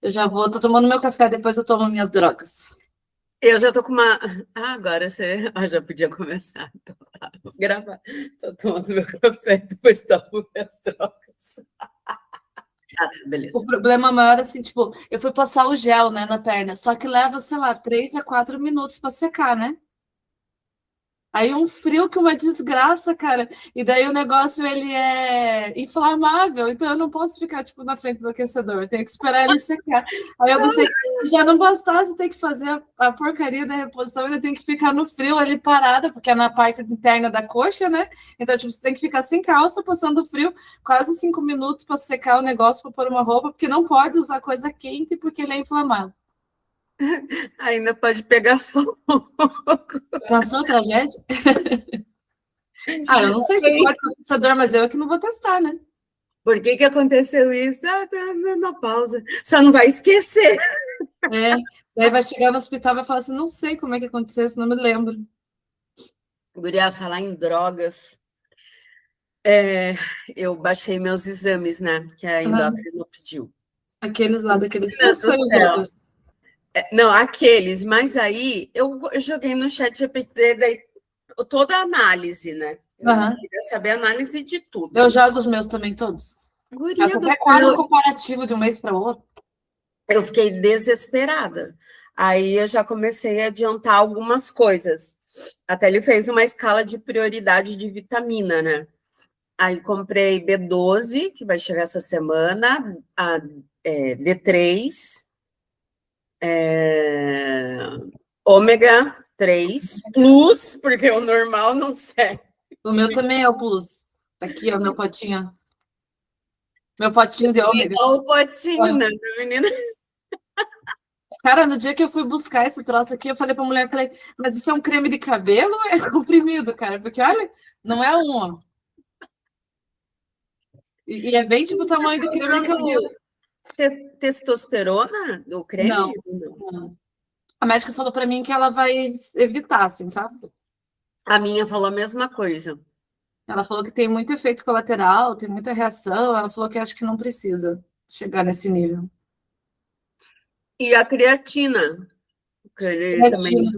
Eu já vou, tô tomando meu café, depois eu tomo minhas drogas. Eu já tô com uma. Agora você já podia começar. Vou gravar. Tô tomando meu café, depois tomo minhas drogas. Beleza. O problema maior, assim, tipo, eu fui passar o gel, né, na perna, só que leva, sei lá, 3 a 4 minutos para secar, né? Aí um frio que uma desgraça, cara. E daí o negócio, ele é inflamável, então eu não posso ficar, tipo, na frente do aquecedor. Eu tenho que esperar ele secar. Aí eu pensei, já não bastasse ter que fazer a porcaria da reposição, ainda tem que ficar no frio ali parada, porque é na parte interna da coxa, né? Então, tipo, você tem que ficar sem calça, passando frio, quase 5 minutos para secar o negócio, para pôr uma roupa, porque não pode usar coisa quente, porque ele é inflamável. Ainda pode pegar fogo. Passou a tragédia? Eu não sei se pode com aquecedor, mas eu é que não vou testar, né? Por que aconteceu isso? Tá na pausa. Só não vai esquecer. Daí vai chegar no hospital e vai falar assim, não sei como é que aconteceu, isso não me lembro. Guria, falar em drogas. Eu baixei meus exames, né? Que a endócrina pediu. Aqueles lá, daqueles... Meu Deus do céu. Não, aqueles, mas aí eu joguei no chat GPT daí, toda a análise, né? Eu queria saber a análise de tudo. Eu jogo os meus também todos. Guria Faço até quadro comparativo de um mês para o outro. Eu fiquei desesperada. Aí eu já comecei a adiantar algumas coisas. Até ele fez uma escala de prioridade de vitamina, né? Aí comprei B12, que vai chegar essa semana, a D3, ômega 3 plus, porque o normal não serve. O meu também é o plus. Aqui, ó, meu potinho. Meu potinho de ômega. Olha o potinho, né, menina? Cara, no dia que eu fui buscar esse troço aqui, eu falei pra mulher, falei, mas isso é um creme de cabelo ou é comprimido, cara? Porque, olha, não é um, ó. E é bem tipo o tamanho do creme de cabelo. Testosterona do creme? Não. A médica falou pra mim que ela vai evitar, assim, sabe? A minha falou a mesma coisa. Ela falou que tem muito efeito colateral, tem muita reação. Ela falou que acho que não precisa chegar nesse nível. E a creatina? Creatina.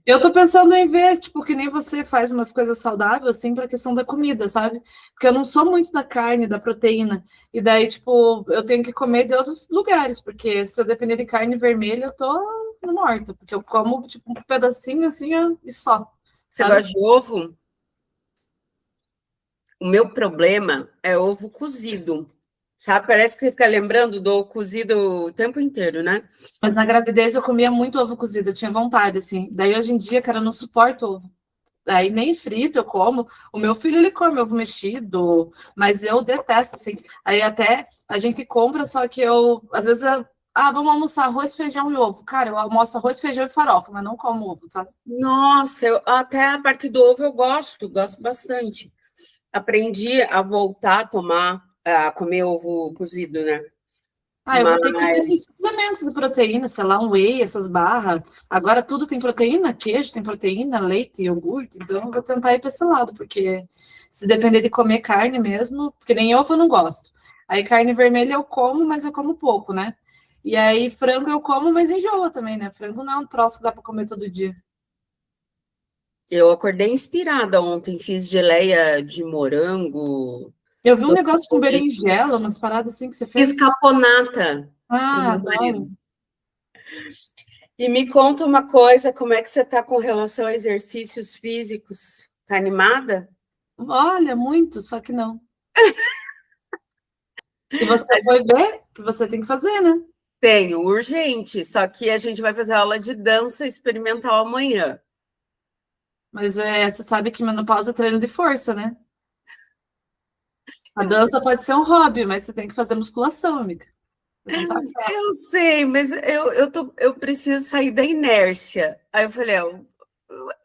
Eu tô pensando em ver, tipo, que nem você faz umas coisas saudáveis, assim, pra questão da comida, sabe? Porque eu não sou muito da carne, da proteína. E daí, tipo, eu tenho que comer de outros lugares, porque se eu depender de carne vermelha, eu tô morta. Porque eu como, tipo, um pedacinho, assim, e só. Você gosta de ovo? O meu problema é ovo cozido. Sabe? Parece que você fica lembrando do cozido o tempo inteiro, né? Mas na gravidez eu comia muito ovo cozido, eu tinha vontade, assim. Daí hoje em dia, cara, eu não suporto ovo. Aí nem frito eu como. O meu filho, ele come ovo mexido, mas eu detesto, assim. Aí até a gente compra, só que eu, às vezes, vamos almoçar arroz, feijão e ovo. Cara, eu almoço arroz, feijão e farofa, mas não como ovo, sabe? Nossa, até a parte do ovo eu gosto bastante. Aprendi a voltar a comer ovo cozido, né? Eu vou ter que ver esses suplementos de proteína, sei lá, um whey, essas barras. Agora tudo tem proteína, queijo tem proteína, leite, iogurte. Então eu vou tentar ir para esse lado, porque se depender de comer carne mesmo, porque nem ovo eu não gosto. Aí carne vermelha eu como, mas eu como pouco, né? E aí frango eu como, mas enjoa também, né? Frango não é um troço que dá para comer todo dia. Eu acordei inspirada ontem, fiz geleia de morango. Eu vi um negócio com berinjela, umas paradas assim que você fez. Fiz caponata. Adoro. E me conta uma coisa, como é que você está com relação a exercícios físicos? Tá animada? Olha, muito, só que não. E você foi ver que você tem que fazer, né? Tenho, urgente. Só que a gente vai fazer aula de dança experimental amanhã. Mas você sabe que menopausa é treino de força, né? A dança pode ser um hobby, mas você tem que fazer musculação, amiga. Eu sei, mas eu preciso sair da inércia. Aí eu falei,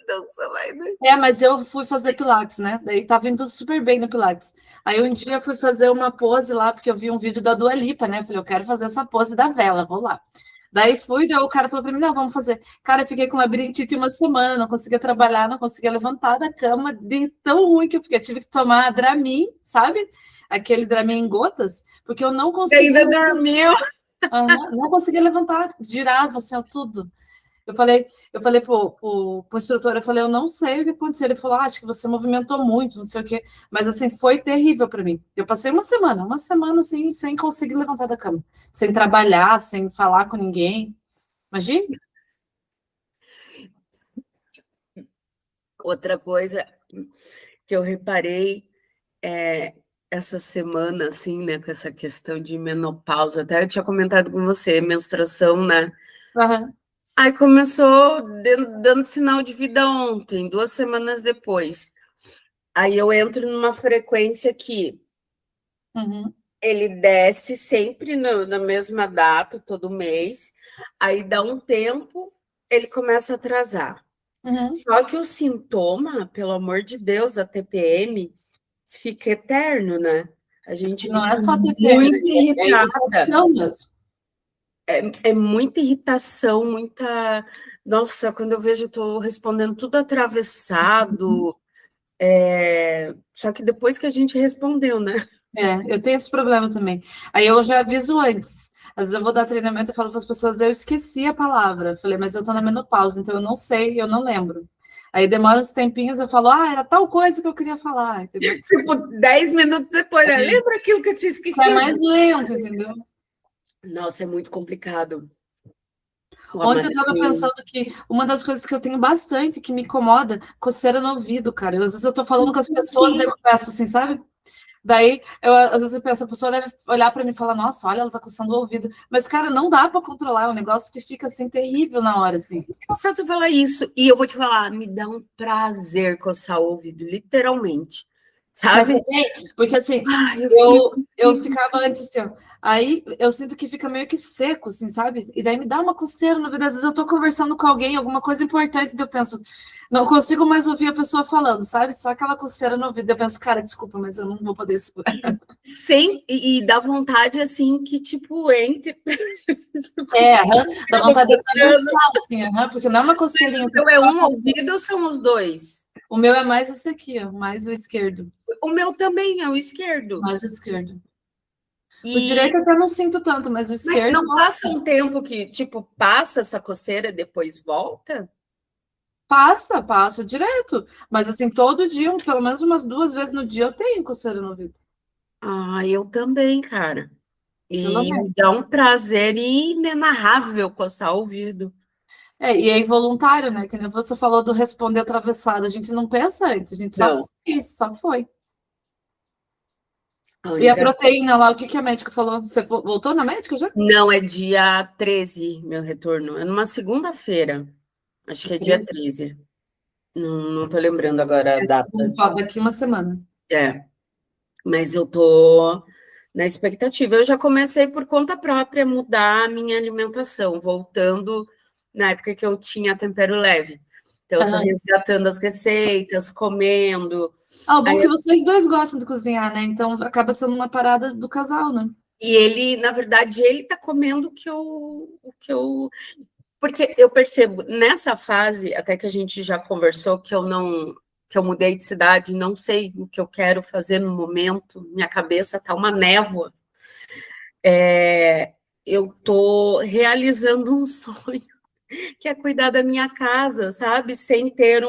dança vai, né? Mas eu fui fazer Pilates, né? Daí tava indo super bem no Pilates. Aí um dia eu fui fazer uma pose lá, porque eu vi um vídeo da Dua Lipa, né? Eu falei, eu quero fazer essa pose da vela, vou lá. Daí daí o cara falou para mim, não, vamos fazer. Cara, eu fiquei com labirintite uma semana, não conseguia trabalhar, não conseguia levantar da cama, de tão ruim que eu fiquei. Eu tive que tomar Dramin, sabe? Aquele Dramin em gotas, porque eu não conseguia. Ainda dormiu. Aham, não conseguia levantar, girava assim, ó, tudo. Eu falei pro instrutor, eu falei, eu não sei o que aconteceu. Ele falou, acho que você movimentou muito, não sei o quê. Mas assim, foi terrível para mim. Eu passei uma semana assim, sem conseguir levantar da cama, sem trabalhar, sem falar com ninguém. Imagina? Outra coisa que eu reparei essa semana, assim, né, com essa questão de menopausa, até eu tinha comentado com você, menstruação, né? Aham. Aí começou dando sinal de vida ontem, 2 semanas depois. Aí eu entro numa frequência que Uhum. ele desce sempre na mesma data, todo mês, aí dá um tempo, ele começa a atrasar. Uhum. Só que o sintoma, pelo amor de Deus, a TPM, fica eterno, né? A gente Não é fica só TPM, muito é irritada. irritação mesmo. É muita irritação, muita. Nossa, quando eu vejo, eu estou respondendo tudo atravessado. Só que depois que a gente respondeu, né? É, eu tenho esse problema também. Aí eu já aviso antes. Às vezes eu vou dar treinamento e falo para as pessoas, eu esqueci a palavra. Eu falei, mas eu tô na menopausa, então eu não sei, eu não lembro. Aí demora uns tempinhos, eu falo, era tal coisa que eu queria falar, entendeu? Tipo, 10 minutos depois, né? Lembra aquilo que eu tinha É esquecido? mais lento, entendeu? Nossa, é muito complicado. Ontem eu estava pensando que uma das coisas que eu tenho bastante, que me incomoda, coceira no ouvido, cara. Às vezes eu tô falando com as pessoas, daí eu peço assim, sabe? Daí, às vezes eu penso, a pessoa deve olhar para mim e falar, nossa, olha, ela tá coçando o ouvido. Mas, cara, não dá para controlar, é um negócio que fica, assim, terrível na hora, assim. Nossa, tu falar isso, e eu vou te falar, me dá um prazer coçar o ouvido, literalmente. Mas Sabe? você tem, porque assim, Ai, eu eu, fico eu assim. ficava antes assim, ó, aí eu sinto que fica meio que seco, assim, sabe? E daí me dá uma coceira, na verdade, às vezes eu tô conversando com alguém, alguma coisa importante, daí eu penso, não consigo mais ouvir a pessoa falando, sabe? Só aquela coceira no ouvido, daí eu penso, cara, desculpa, mas eu não vou poder segurar. E dá vontade, assim, que, tipo, entre. Dá vontade de atravessar, assim, porque não é uma Mas coceirinha, o assim, seu é um ouvido ou são os dois? o meu é mais esse aqui, ó, mais o esquerdo, O meu também é o esquerdo. mais o esquerdo. O E direito até não sinto tanto, mas o mas esquerdo, não nossa. passa um tempo que, tipo, passa essa coceira e depois volta? Passa direto. Mas assim, todo dia, pelo menos umas 2 vezes no dia, eu tenho coceira no ouvido. Ah, eu também, cara. Pelo E menos. me dá um prazer inenarrável coçar o ouvido. E é involuntário, né? Que nem você falou do responder atravessado. A gente não pensa antes, a gente só Não, fez, só foi. a E a única. proteína lá, o que que a médica falou? Você voltou na médica já? Não, é dia 13 meu retorno. É numa segunda-feira. Acho que é dia 13. Não tô lembrando agora a data. Daqui uma semana. É, mas eu tô na expectativa. Eu já comecei por conta própria a mudar a minha alimentação, voltando na época que eu tinha tempero leve. Então, eu tô Aham. resgatando as receitas, comendo. O bom é que vocês dois gostam de cozinhar, né? Então acaba sendo uma parada do casal, né? E ele, na verdade, ele tá comendo o que eu. Porque eu percebo, nessa fase, até que a gente já conversou, que eu mudei de cidade, não sei o que eu quero fazer no momento, minha cabeça tá uma névoa. Eu tô realizando um sonho, que é cuidar da minha casa, sabe? Sem ter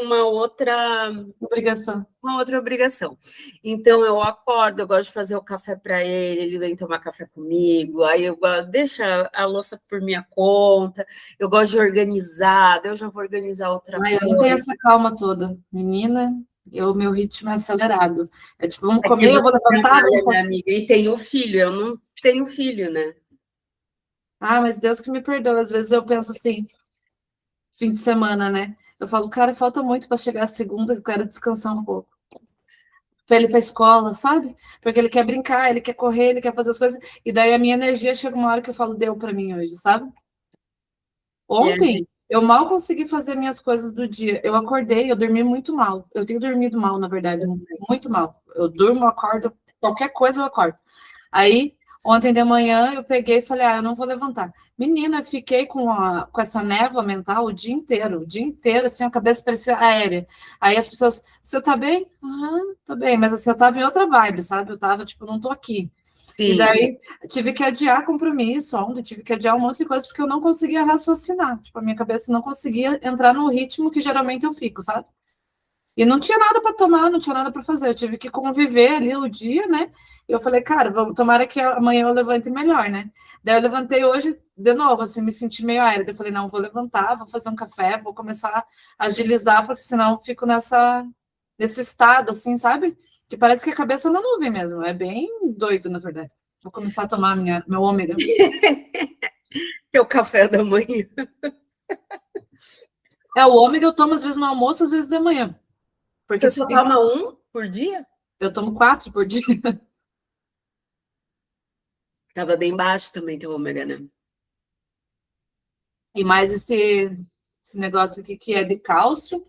Obrigação. uma outra obrigação. Então eu acordo, eu gosto de fazer o café para ele vem tomar café comigo, aí eu deixa a louça por minha conta, eu gosto de organizar, daí eu já vou organizar outra Eu não tenho coisa. essa calma toda. Menina, meu ritmo é acelerado. É tipo, vamos Aqui comer, eu você vou levantar, trabalha, vamos minha fazer. amiga, e tem o filho, eu não tenho filho, né? Mas Deus que me perdoe. Às vezes eu penso assim, fim de semana, né? Eu falo, cara, falta muito para chegar a segunda, eu quero descansar um pouco. Para ele ir para a escola, sabe? Porque ele quer brincar, ele quer correr, ele quer fazer as coisas. E daí a minha energia chega uma hora que eu falo, deu para mim hoje, sabe? E a Ontem gente, eu mal consegui fazer minhas coisas do dia. Eu acordei, eu dormi muito mal. Eu tenho dormido mal, na verdade, muito mal. Eu durmo, acordo, qualquer coisa eu acordo. Aí, ontem de manhã, eu peguei e falei, eu não vou levantar. Menina, eu fiquei com essa névoa mental o dia inteiro, assim, a cabeça parecia aérea. Aí as pessoas, você tá bem? Aham, tô bem, mas assim, eu tava em outra vibe, sabe? Eu tava, tipo, não tô aqui. E Sim. daí tive que adiar compromisso ontem, tive que adiar um monte de coisa, porque eu não conseguia raciocinar. Tipo, a minha cabeça não conseguia entrar no ritmo que geralmente eu fico, sabe? E não tinha nada para tomar, não tinha nada para fazer. Eu tive que conviver ali o dia, né? E eu falei, cara, vamos, tomara que amanhã eu levante melhor, né? Daí eu levantei hoje de novo, assim, me senti meio aéreo. Eu falei, não, vou levantar, vou fazer um café, vou começar a agilizar, porque senão eu fico nesse estado, assim, sabe? Que parece que a cabeça na nuvem mesmo. É bem doido, na verdade. Vou começar a tomar meu ômega. Que é o café da manhã. É, o ômega eu tomo às vezes no almoço, às vezes de manhã. Porque Você se só tem... toma um por dia? eu tomo 4 por dia. Tava bem baixo também teu ômega, né? E mais esse negócio aqui que é de cálcio.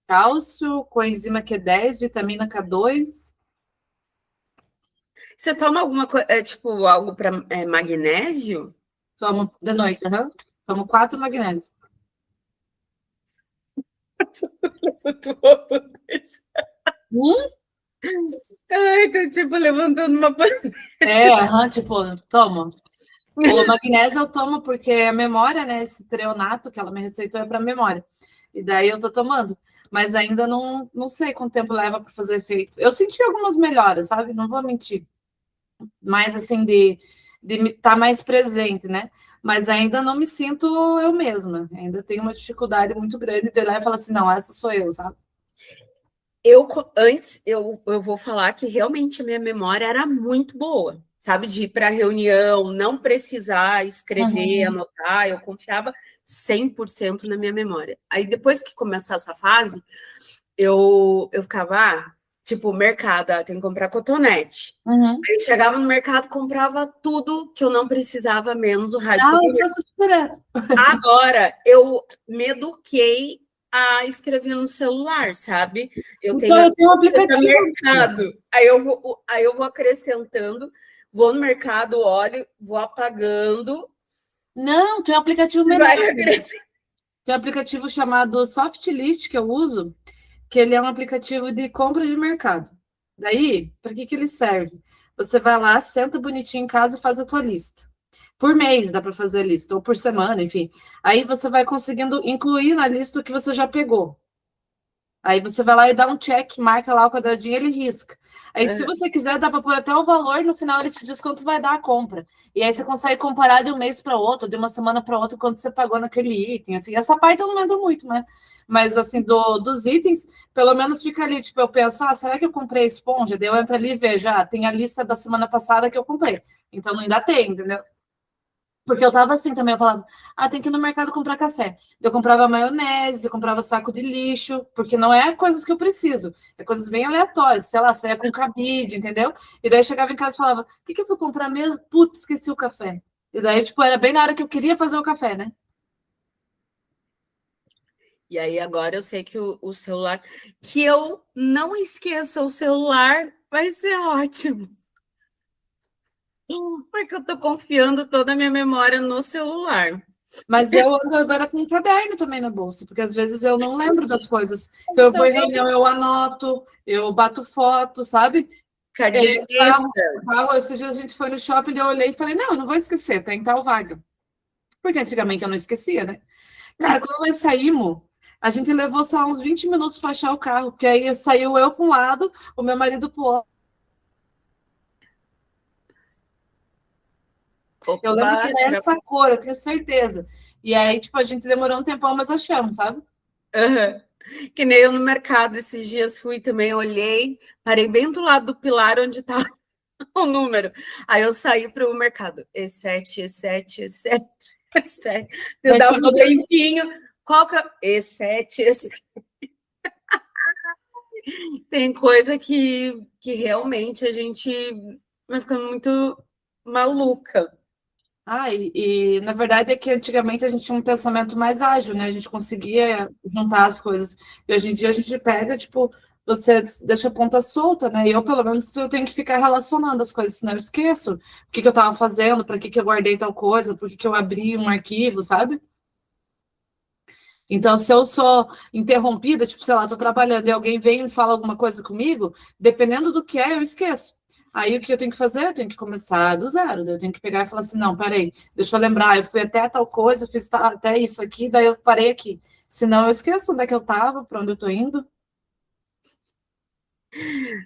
Cálcio, coenzima Q10, vitamina K2. Você toma alguma coisa, tipo, algo para magnésio? Tomo de noite, aham. Tomo 4 magnésios. Hum? Ai, tô tipo levantando uma bandeira. É, aham, tipo, tomo. O magnésio eu tomo porque a memória, né? Esse treonato que ela me receitou é para memória. E daí eu tô tomando. Mas ainda não sei quanto tempo leva para fazer efeito. Eu senti algumas melhoras, sabe? Não vou mentir. Mais assim, de estar tá mais presente, né? Mas ainda não me sinto eu mesma. Ainda tenho uma dificuldade muito grande de ir lá e falar assim, não, essa sou eu, sabe? Antes, eu vou falar que realmente a minha memória era muito boa, sabe? De ir para reunião, não precisar escrever, Uhum. anotar, eu confiava 100% na minha memória. Aí depois que começou essa fase, eu ficava, tipo, mercado, tem que comprar cotonete. Uhum. Aí eu chegava no mercado, comprava tudo que eu não precisava, menos o rádio Ah, eu cotonete. faço isso direto. Agora, eu me eduquei a escrever no celular, sabe? Eu Então, tenho a eu tenho um caneta aplicativo. mercado. Aí eu vou acrescentando, vou no mercado, olho, vou apagando Não, tem um aplicativo e melhor. vai acrescentando. Tem um aplicativo chamado Softlist que eu uso, que ele é um aplicativo de compra de mercado. Daí, para que ele serve? Você vai lá, senta bonitinho em casa e faz a tua lista. Por mês dá para fazer a lista, ou por semana, enfim. Aí você vai conseguindo incluir na lista o que você já pegou. Aí você vai lá e dá um check, marca lá o quadradinho, ele risca. Aí, se você quiser, dá para pôr até o valor, no final ele te diz quanto vai dar a compra. E aí você consegue comparar de um mês para outro, de uma semana para outra, quanto você pagou naquele item. Assim, essa parte eu não entro muito, né? Mas assim, dos itens, pelo menos fica ali, tipo, eu penso, será que eu comprei esponja? Daí eu entro ali e vejo, tem a lista da semana passada que eu comprei. Então ainda tem, entendeu? Porque eu tava assim também, eu falava, tem que ir no mercado comprar café. Eu comprava maionese, eu comprava saco de lixo, porque não é coisas que eu preciso, é coisas bem aleatórias, sei lá, saia com cabide, entendeu? E daí eu chegava em casa e falava, o que que eu fui comprar mesmo? Putz, esqueci o café. E daí, tipo, era bem na hora que eu queria fazer o café, né? E aí agora eu sei que o celular, que eu não esqueça o celular, vai ser ótimo. Porque eu tô confiando toda a minha memória no celular. Mas eu ando agora com um caderno também na bolsa, porque às vezes eu não lembro das coisas. Então eu vou em reunião, eu anoto, eu bato foto, sabe? Caderneta. Carro, esses dias a gente foi no shopping, eu olhei e falei, não, eu não vou esquecer, tá em tal vaga. Porque antigamente eu não esquecia, né? Cara, quando nós saímos, a gente levou só uns 20 minutos para achar o carro, porque aí saiu eu para um lado, o meu marido para o outro. Eu lembro que Opa, era essa cor, eu tenho certeza. E aí, tipo, a gente demorou um tempão, mas achamos, sabe? uhum. Que nem eu no mercado esses dias fui também, olhei, parei bem do lado do pilar onde estava o número. Aí eu saí para o mercado. E7, E7, E7, E7. Eu Daí dava chegou um tempinho. Qual que é? E7, E7. Tem coisa que realmente a gente vai ficando muito maluca. Na verdade é que antigamente a gente tinha um pensamento mais ágil, né? A gente conseguia juntar as coisas. E hoje em dia a gente pega, tipo, você deixa a ponta solta, né? E eu, pelo menos, eu tenho que ficar relacionando as coisas, senão eu esqueço o que que eu estava fazendo, para que que eu guardei tal coisa, por que que eu abri um arquivo, sabe? Então, se eu sou interrompida, tipo, sei lá, tô trabalhando e alguém vem e fala alguma coisa comigo, dependendo do que é, eu esqueço. Aí o que eu tenho que fazer? Eu tenho que começar do zero. Eu tenho que pegar e falar assim, não, peraí, deixa eu lembrar, eu fui até tal coisa, fiz até isso aqui, daí eu parei aqui. Senão eu esqueço onde é que eu estava, para onde eu estou indo.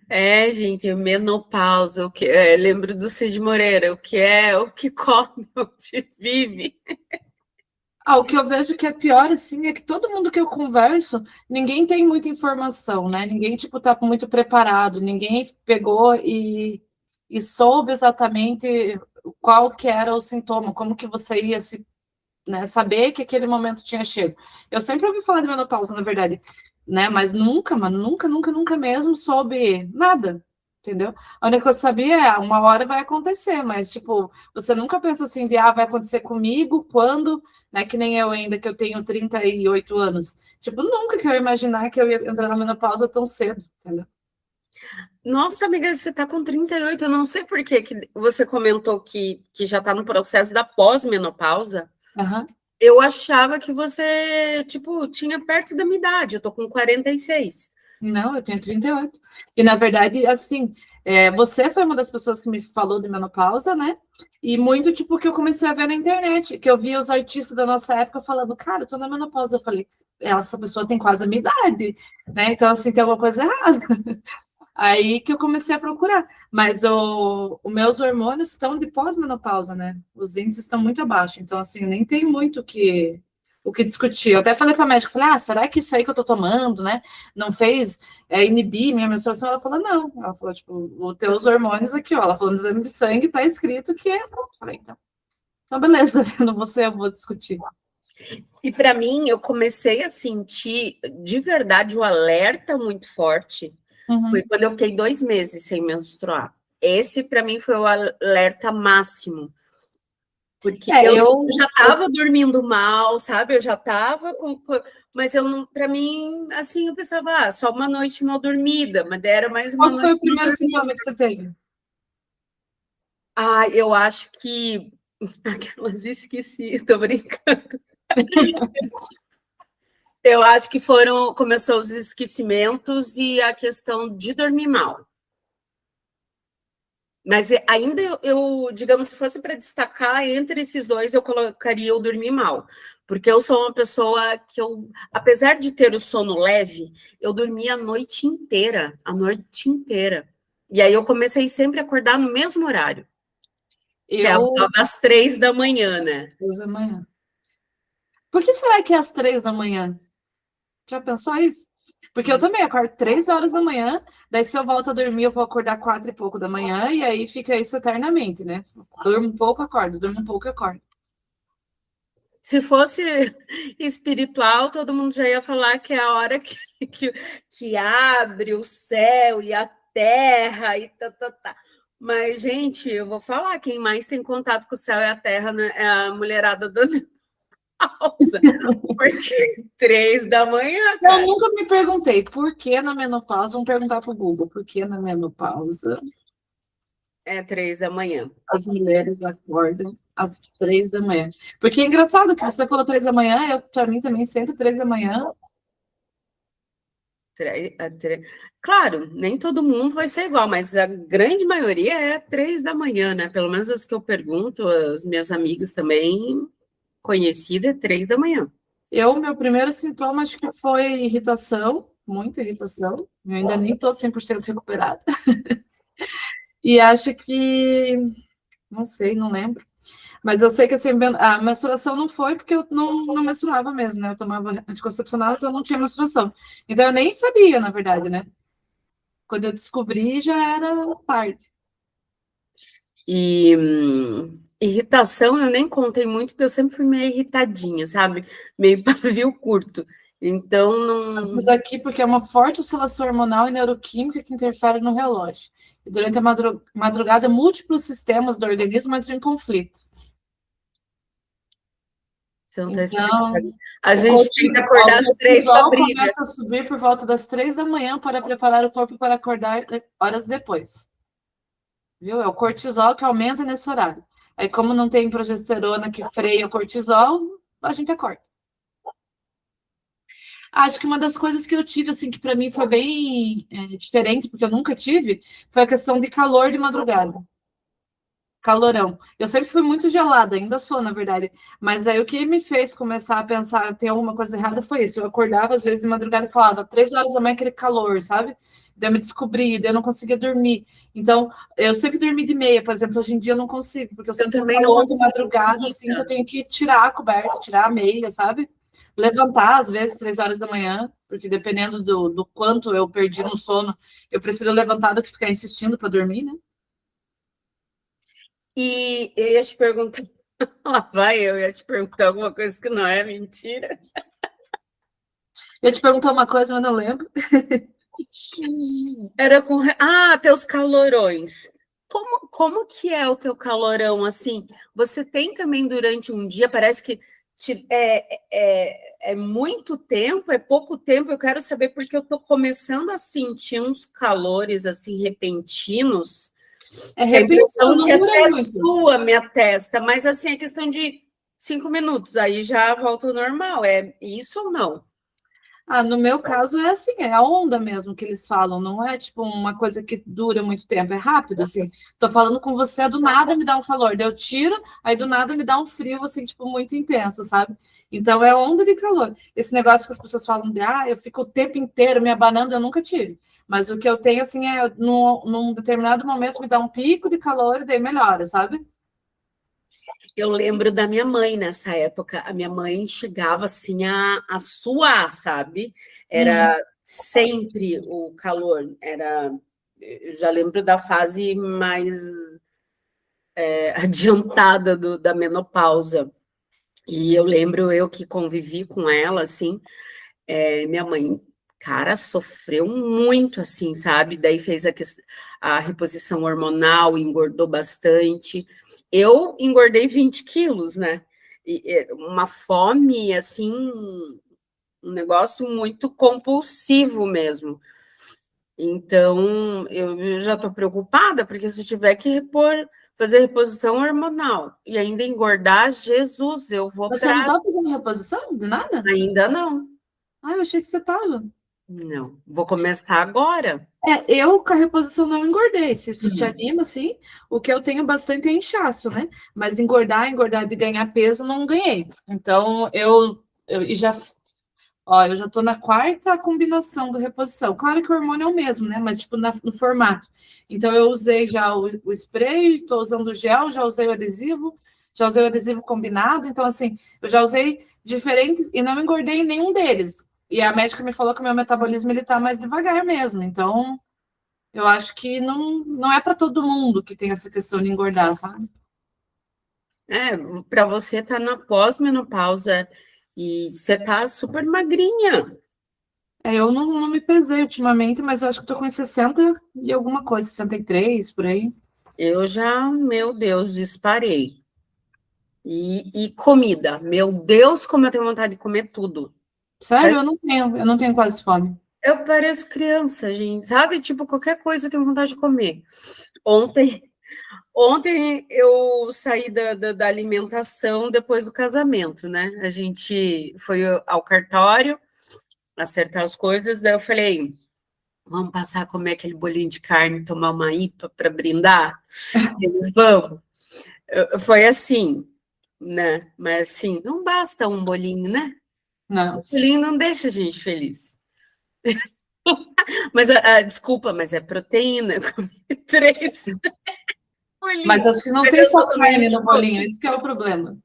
É, gente, menopausa, lembro do Cid Moreira, o que come, o que vive. O que eu vejo que é pior, assim, é que todo mundo que eu converso, ninguém tem muita informação, né? Ninguém, tipo, tá muito preparado, ninguém pegou e soube exatamente qual que era o sintoma, como que você ia se, né, saber que aquele momento tinha chego. Eu sempre ouvi falar de menopausa, na verdade, né? Mas nunca, mano, nunca mesmo soube nada, entendeu? A única coisa que eu sabia é uma hora vai acontecer, mas, tipo, você nunca pensa assim de, vai acontecer comigo, quando, né? Que nem eu ainda, que eu tenho 38 anos. Tipo, nunca que eu ia imaginar que eu ia entrar na menopausa tão cedo, entendeu? Nossa, amiga, você tá com 38, eu não sei por que você comentou que já tá no processo da pós-menopausa. Aham. Eu achava que você, tipo, tinha perto da minha idade, eu tô com 46. Não, eu tenho 38. E, na verdade, assim, você foi uma das pessoas que me falou de menopausa, né? E muito, tipo, que eu comecei a ver na internet, que eu via os artistas da nossa época falando, cara, eu tô na menopausa. Eu falei, essa pessoa tem quase a minha idade, né? Então, assim, tem alguma coisa errada. Aí que eu comecei a procurar. Mas os meus hormônios estão de pós-menopausa, né? Os índices estão muito abaixo. Então, assim, nem tem muito o que discutir. Eu até falei para a médica, falei, será que isso aí que eu tô tomando, né? Não fez inibir minha menstruação? Ela falou, não. Ela falou, tipo, os teus hormônios aqui, ó. Ela falou, no exame de sangue tá escrito que é. Eu falei, então beleza, não eu vou discutir. E para mim, eu comecei a sentir de verdade o alerta muito forte. Foi quando eu fiquei 2 meses sem menstruar. Esse, para mim, foi o alerta máximo. Porque eu já estava dormindo mal, sabe? Eu já estava com. Mas eu não. Para mim, assim, eu pensava, só uma noite mal dormida, mas era mais uma noite. Qual foi o primeiro sintoma que você teve? Eu acho que. Aquelas esqueci, tô brincando. Eu acho que começou os esquecimentos e a questão de dormir mal. Mas ainda digamos, se fosse para destacar entre esses dois, eu colocaria o dormir mal. Porque eu sou uma pessoa que apesar de ter o sono leve, eu dormia a noite inteira. E aí eu comecei sempre a acordar no mesmo horário. Que é às 3 da manhã, né? 3 da manhã. Por que será que é às 3 da manhã? Já pensou isso? Porque eu também acordo 3 horas da manhã, daí se eu volto a dormir, eu vou acordar 4 e pouco da manhã, e aí fica isso eternamente, né? Durmo um pouco, acordo, durmo um pouco, acordo. Se fosse espiritual, todo mundo já ia falar que é a hora que abre o céu e a terra e tá. Mas, gente, eu vou falar, quem mais tem contato com o céu e a terra, né, é a mulherada da menopausa. Porque 3 da manhã, cara. Eu nunca me perguntei por que na menopausa, vamos perguntar para o Google, por que na menopausa É 3 da manhã. as mulheres acordam às 3 da manhã? Porque é engraçado que você falou 3 da manhã, para mim também sempre 3 da manhã. Claro, nem todo mundo vai ser igual, mas a grande maioria é 3 da manhã, né? Pelo menos as que eu pergunto, as minhas amigas também conhecidas, é 3 da manhã. Meu primeiro sintoma acho que foi irritação, muita irritação. Eu ainda nem estou 100% recuperada. E acho que, não sei, não lembro. Mas eu sei que assim, a menstruação não foi porque eu não menstruava mesmo, né? Eu tomava anticoncepcional, então eu não tinha menstruação. Então eu nem sabia, na verdade, né? Quando eu descobri, já era tarde. E irritação eu nem contei muito, porque eu sempre fui meio irritadinha, sabe? Meio pavio curto. Então, não. Mas aqui porque é uma forte oscilação hormonal e neuroquímica que interfere no relógio. E durante a madrugada, múltiplos sistemas do organismo entram em conflito. Você não está Então, explicando. A gente tem que acordar às 3 para briga. começa a subir por volta das 3 da manhã para preparar o corpo para acordar horas depois. Viu? É o cortisol que aumenta nesse horário. Aí, como não tem progesterona que freia o cortisol, a gente acorda. Acho que uma das coisas que eu tive, assim, que para mim foi bem diferente, porque eu nunca tive, foi a questão de calor de madrugada. Calorão. Eu sempre fui muito gelada, ainda sou, na verdade. Mas aí o que me fez começar a pensar ter alguma coisa errada foi isso. Eu acordava às vezes de madrugada e falava, 3 horas da manhã, aquele calor, sabe? Daí eu me descobri, daí eu não conseguia dormir. Então, eu sempre dormi de meia, por exemplo, hoje em dia eu não consigo, porque eu Eu sinto um também não calor de consigo madrugada, dormir, assim, que eu tá? tenho que tirar a coberta, tirar a meia, sabe? Levantar, às vezes, 3 horas da manhã, porque dependendo do quanto eu perdi no sono, eu prefiro levantar do que ficar insistindo para dormir, né? E eu ia te perguntar, lá vai, eu ia te perguntar alguma coisa que não é mentira. Eu ia te perguntar uma coisa, mas não lembro. Era com. Teus calorões. Como que é o teu calorão assim? Você tem também durante um dia, parece que é muito tempo, é pouco tempo. Eu quero saber porque eu estou começando a sentir uns calores assim repentinos, É que a repentino, impressão que não dura até muito. sua minha testa, mas assim é questão de 5 minutos, aí já volta ao normal. É isso ou não? Ah, no meu caso é assim, é a onda mesmo que eles falam, não é tipo uma coisa que dura muito tempo, é rápido, assim. Tô falando com você, do nada me dá um calor, daí eu tiro, aí do nada me dá um frio, assim, tipo, muito intenso, sabe? Então é onda de calor. Esse negócio que as pessoas falam de, eu fico o tempo inteiro me abanando, eu nunca tive. Mas o que eu tenho, assim, é num determinado momento me dá um pico de calor e daí melhora, sabe? Eu lembro da minha mãe nessa época. A minha mãe chegava assim a suar, sabe? Hum. Era sempre o calor. Eu já lembro da fase mais adiantada da menopausa. E eu lembro eu que convivi com ela, assim, minha mãe, cara, sofreu muito, assim, sabe? Daí fez a reposição hormonal, engordou bastante. Eu engordei 20 quilos, né? Uma fome, assim, um negócio muito compulsivo mesmo. Então, eu já estou preocupada, porque se eu tiver que fazer reposição hormonal e ainda engordar, Jesus, eu vou Você para. não tá fazendo reposição de nada? Ainda não. Ah, eu achei que você tava. Não, vou começar agora. Eu com a reposição não engordei, se isso te anima, sim. O que eu tenho bastante é inchaço, né? Mas engordar de ganhar peso, não ganhei. Então, e já, ó, eu já tô na quarta combinação do reposição. Claro que o hormônio é o mesmo, né? Mas, tipo, no formato. Então, eu usei já o spray, tô usando o gel, já usei o adesivo combinado. Então, assim, eu já usei diferentes e não engordei em nenhum deles. E a médica me falou que o meu metabolismo ele tá mais devagar mesmo. Então, eu acho que não é para todo mundo que tem essa questão de engordar, sabe? Para você estar na pós-menopausa e você tá super magrinha. Eu não me pesei ultimamente, mas eu acho que tô com 60 e alguma coisa, 63 por aí. Eu já, meu Deus, disparei. E comida, meu Deus, como eu tenho vontade de comer tudo. Sério, Parece- eu não tenho quase fome. Eu pareço criança, gente, sabe? Tipo, qualquer coisa eu tenho vontade de comer. Ontem, ontem eu saí da alimentação depois do casamento, né? A gente foi ao cartório acertar as coisas, daí eu falei, vamos passar a comer aquele bolinho de carne, tomar uma IPA para brindar? Eles, vamos. Foi assim, né? Mas assim, não basta um bolinho, né? Não. O bolinho não deixa a gente feliz. Mas, desculpa, mas é proteína. Eu comi 3 Mas bolinhos. acho que não Mas tem eu só só tomei um carne no bolinho, chopp. esse que é o problema.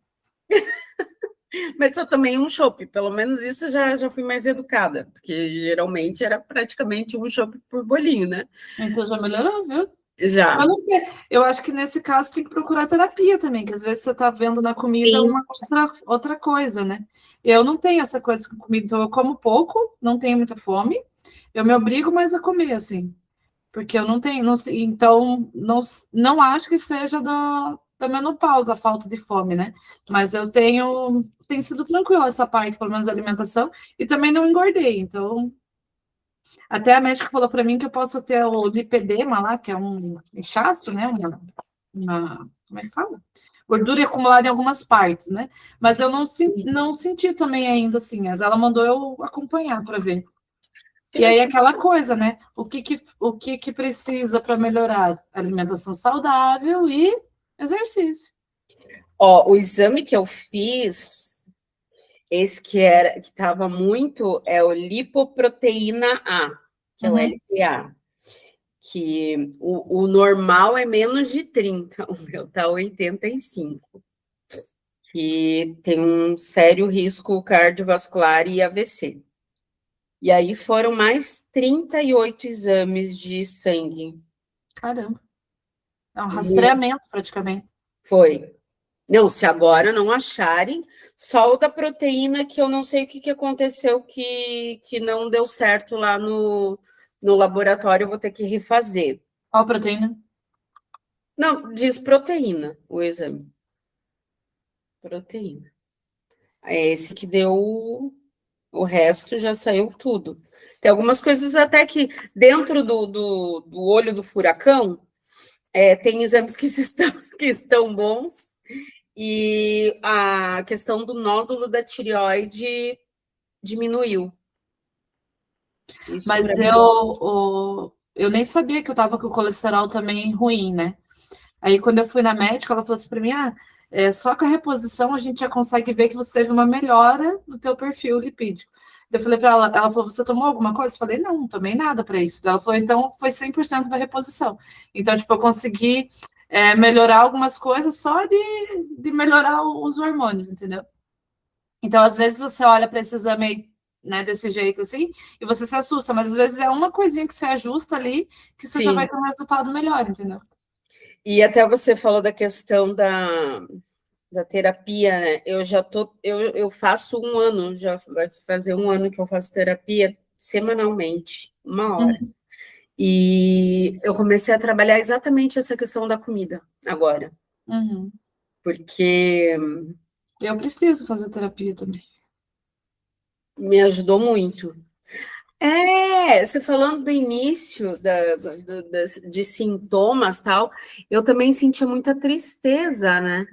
Mas só tomei um chopp. Pelo menos isso já fui mais educada. Porque geralmente era praticamente um chopp por bolinho, né? Então já melhorou, viu? Mas Já. não tem- eu acho que nesse caso tem que procurar terapia também, que às vezes você está vendo na comida Sim. uma outra coisa, né? Eu não tenho essa coisa com comida, então eu como pouco, não tenho muita fome, eu me obrigo mais a comer, assim, porque eu não tenho, não sei, então não acho que seja da menopausa, a falta de fome, né? Mas tem sido tranquila essa parte, pelo menos da alimentação, e também não engordei, então até a médica falou para mim que eu posso ter o lipedema lá, que é um inchaço, né? Como é que fala? gordura acumulada em algumas partes, né? Mas eu não senti também ainda assim, mas ela mandou eu acompanhar para ver. E aí aquela coisa, né? O que precisa para melhorar? Alimentação saudável e exercício. Ó, o exame que eu fiz, esse que estava muito, é o lipoproteína A, que é o LPA, que o normal é menos de 30, o meu tá 85, que tem um sério risco cardiovascular e AVC. E aí foram mais 38 exames de sangue. Caramba. É um rastreamento praticamente. Foi. Não, se agora não acharem, só o da proteína, que eu não sei o que aconteceu, que não deu certo lá no laboratório, eu vou ter que refazer. Qual proteína? Não, diz proteína, o exame. Proteína. É esse que deu, o resto já saiu tudo. Tem algumas coisas até que dentro do olho do furacão, tem exames que estão bons, e a questão do nódulo da tireoide diminuiu. Isso Mas para mim. eu nem sabia que eu tava com o colesterol também ruim, né? Aí quando eu fui na médica, ela falou assim para mim, só com a reposição a gente já consegue ver que você teve uma melhora no teu perfil lipídico. Eu falei para ela falou, você tomou alguma coisa? Eu falei, não tomei nada para isso. Ela falou, então foi 100% da reposição. Então, tipo, eu consegui melhorar algumas coisas só de melhorar os hormônios, entendeu? Então, às vezes você olha para esse exame aí, né, desse jeito assim, e você se assusta, mas às vezes é uma coisinha que você ajusta ali que você já vai Sim. ter um resultado melhor, entendeu? E até você falou da questão da terapia, né? Eu faço 1 ano, já vai fazer 1 ano que eu faço terapia semanalmente, 1 hora. E eu comecei a trabalhar exatamente essa questão da comida agora. Porque Eu preciso fazer terapia também. me ajudou muito. Você falando do início de sintomas, tal, eu também sentia muita tristeza, né?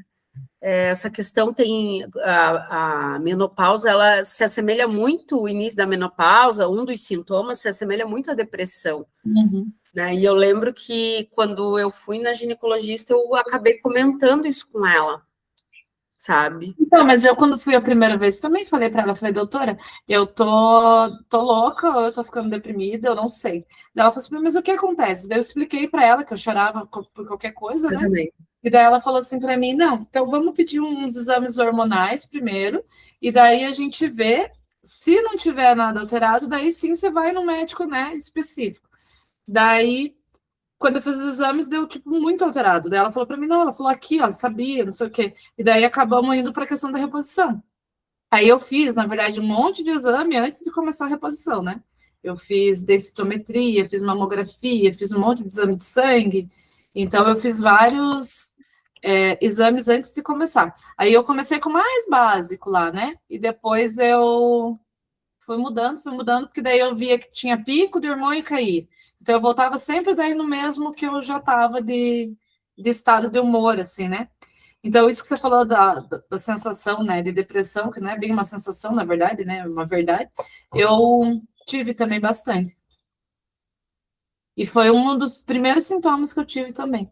Essa questão tem a menopausa, ela se assemelha muito, o início da menopausa, um dos sintomas se assemelha muito à depressão. Né? E eu lembro que quando eu fui na ginecologista, eu acabei comentando isso com ela, sabe? Então, mas eu quando fui a primeira vez também falei para ela, falei, doutora, eu tô louca, eu tô ficando deprimida, eu não sei. Daí ela falou assim, mas o que acontece? Daí eu expliquei para ela que eu chorava por qualquer coisa, Eu né? também. E daí ela falou assim para mim, não, então vamos pedir uns exames hormonais primeiro, e daí a gente vê, se não tiver nada alterado, daí sim você vai no médico, né, específico. Daí quando eu fiz os exames, deu, tipo, muito alterado. Daí ela falou para mim, não, ela falou aqui, ó, sabia, não sei o quê. E daí acabamos indo para a questão da reposição. Aí eu fiz, na verdade, um monte de exame antes de começar a reposição, né? Eu fiz densitometria, fiz mamografia, fiz um monte de exame de sangue. Então, eu fiz vários exames antes de começar. Aí eu comecei com o mais básico lá, né? E depois eu fui mudando, porque daí eu via que tinha pico de hormônio e caía. Então eu voltava sempre daí no mesmo que eu já estava de estado de humor, assim, né? Então, isso que você falou da sensação, né, de depressão, que não é bem uma sensação, na verdade, né, é uma verdade, eu tive também bastante. E foi um dos primeiros sintomas que eu tive também.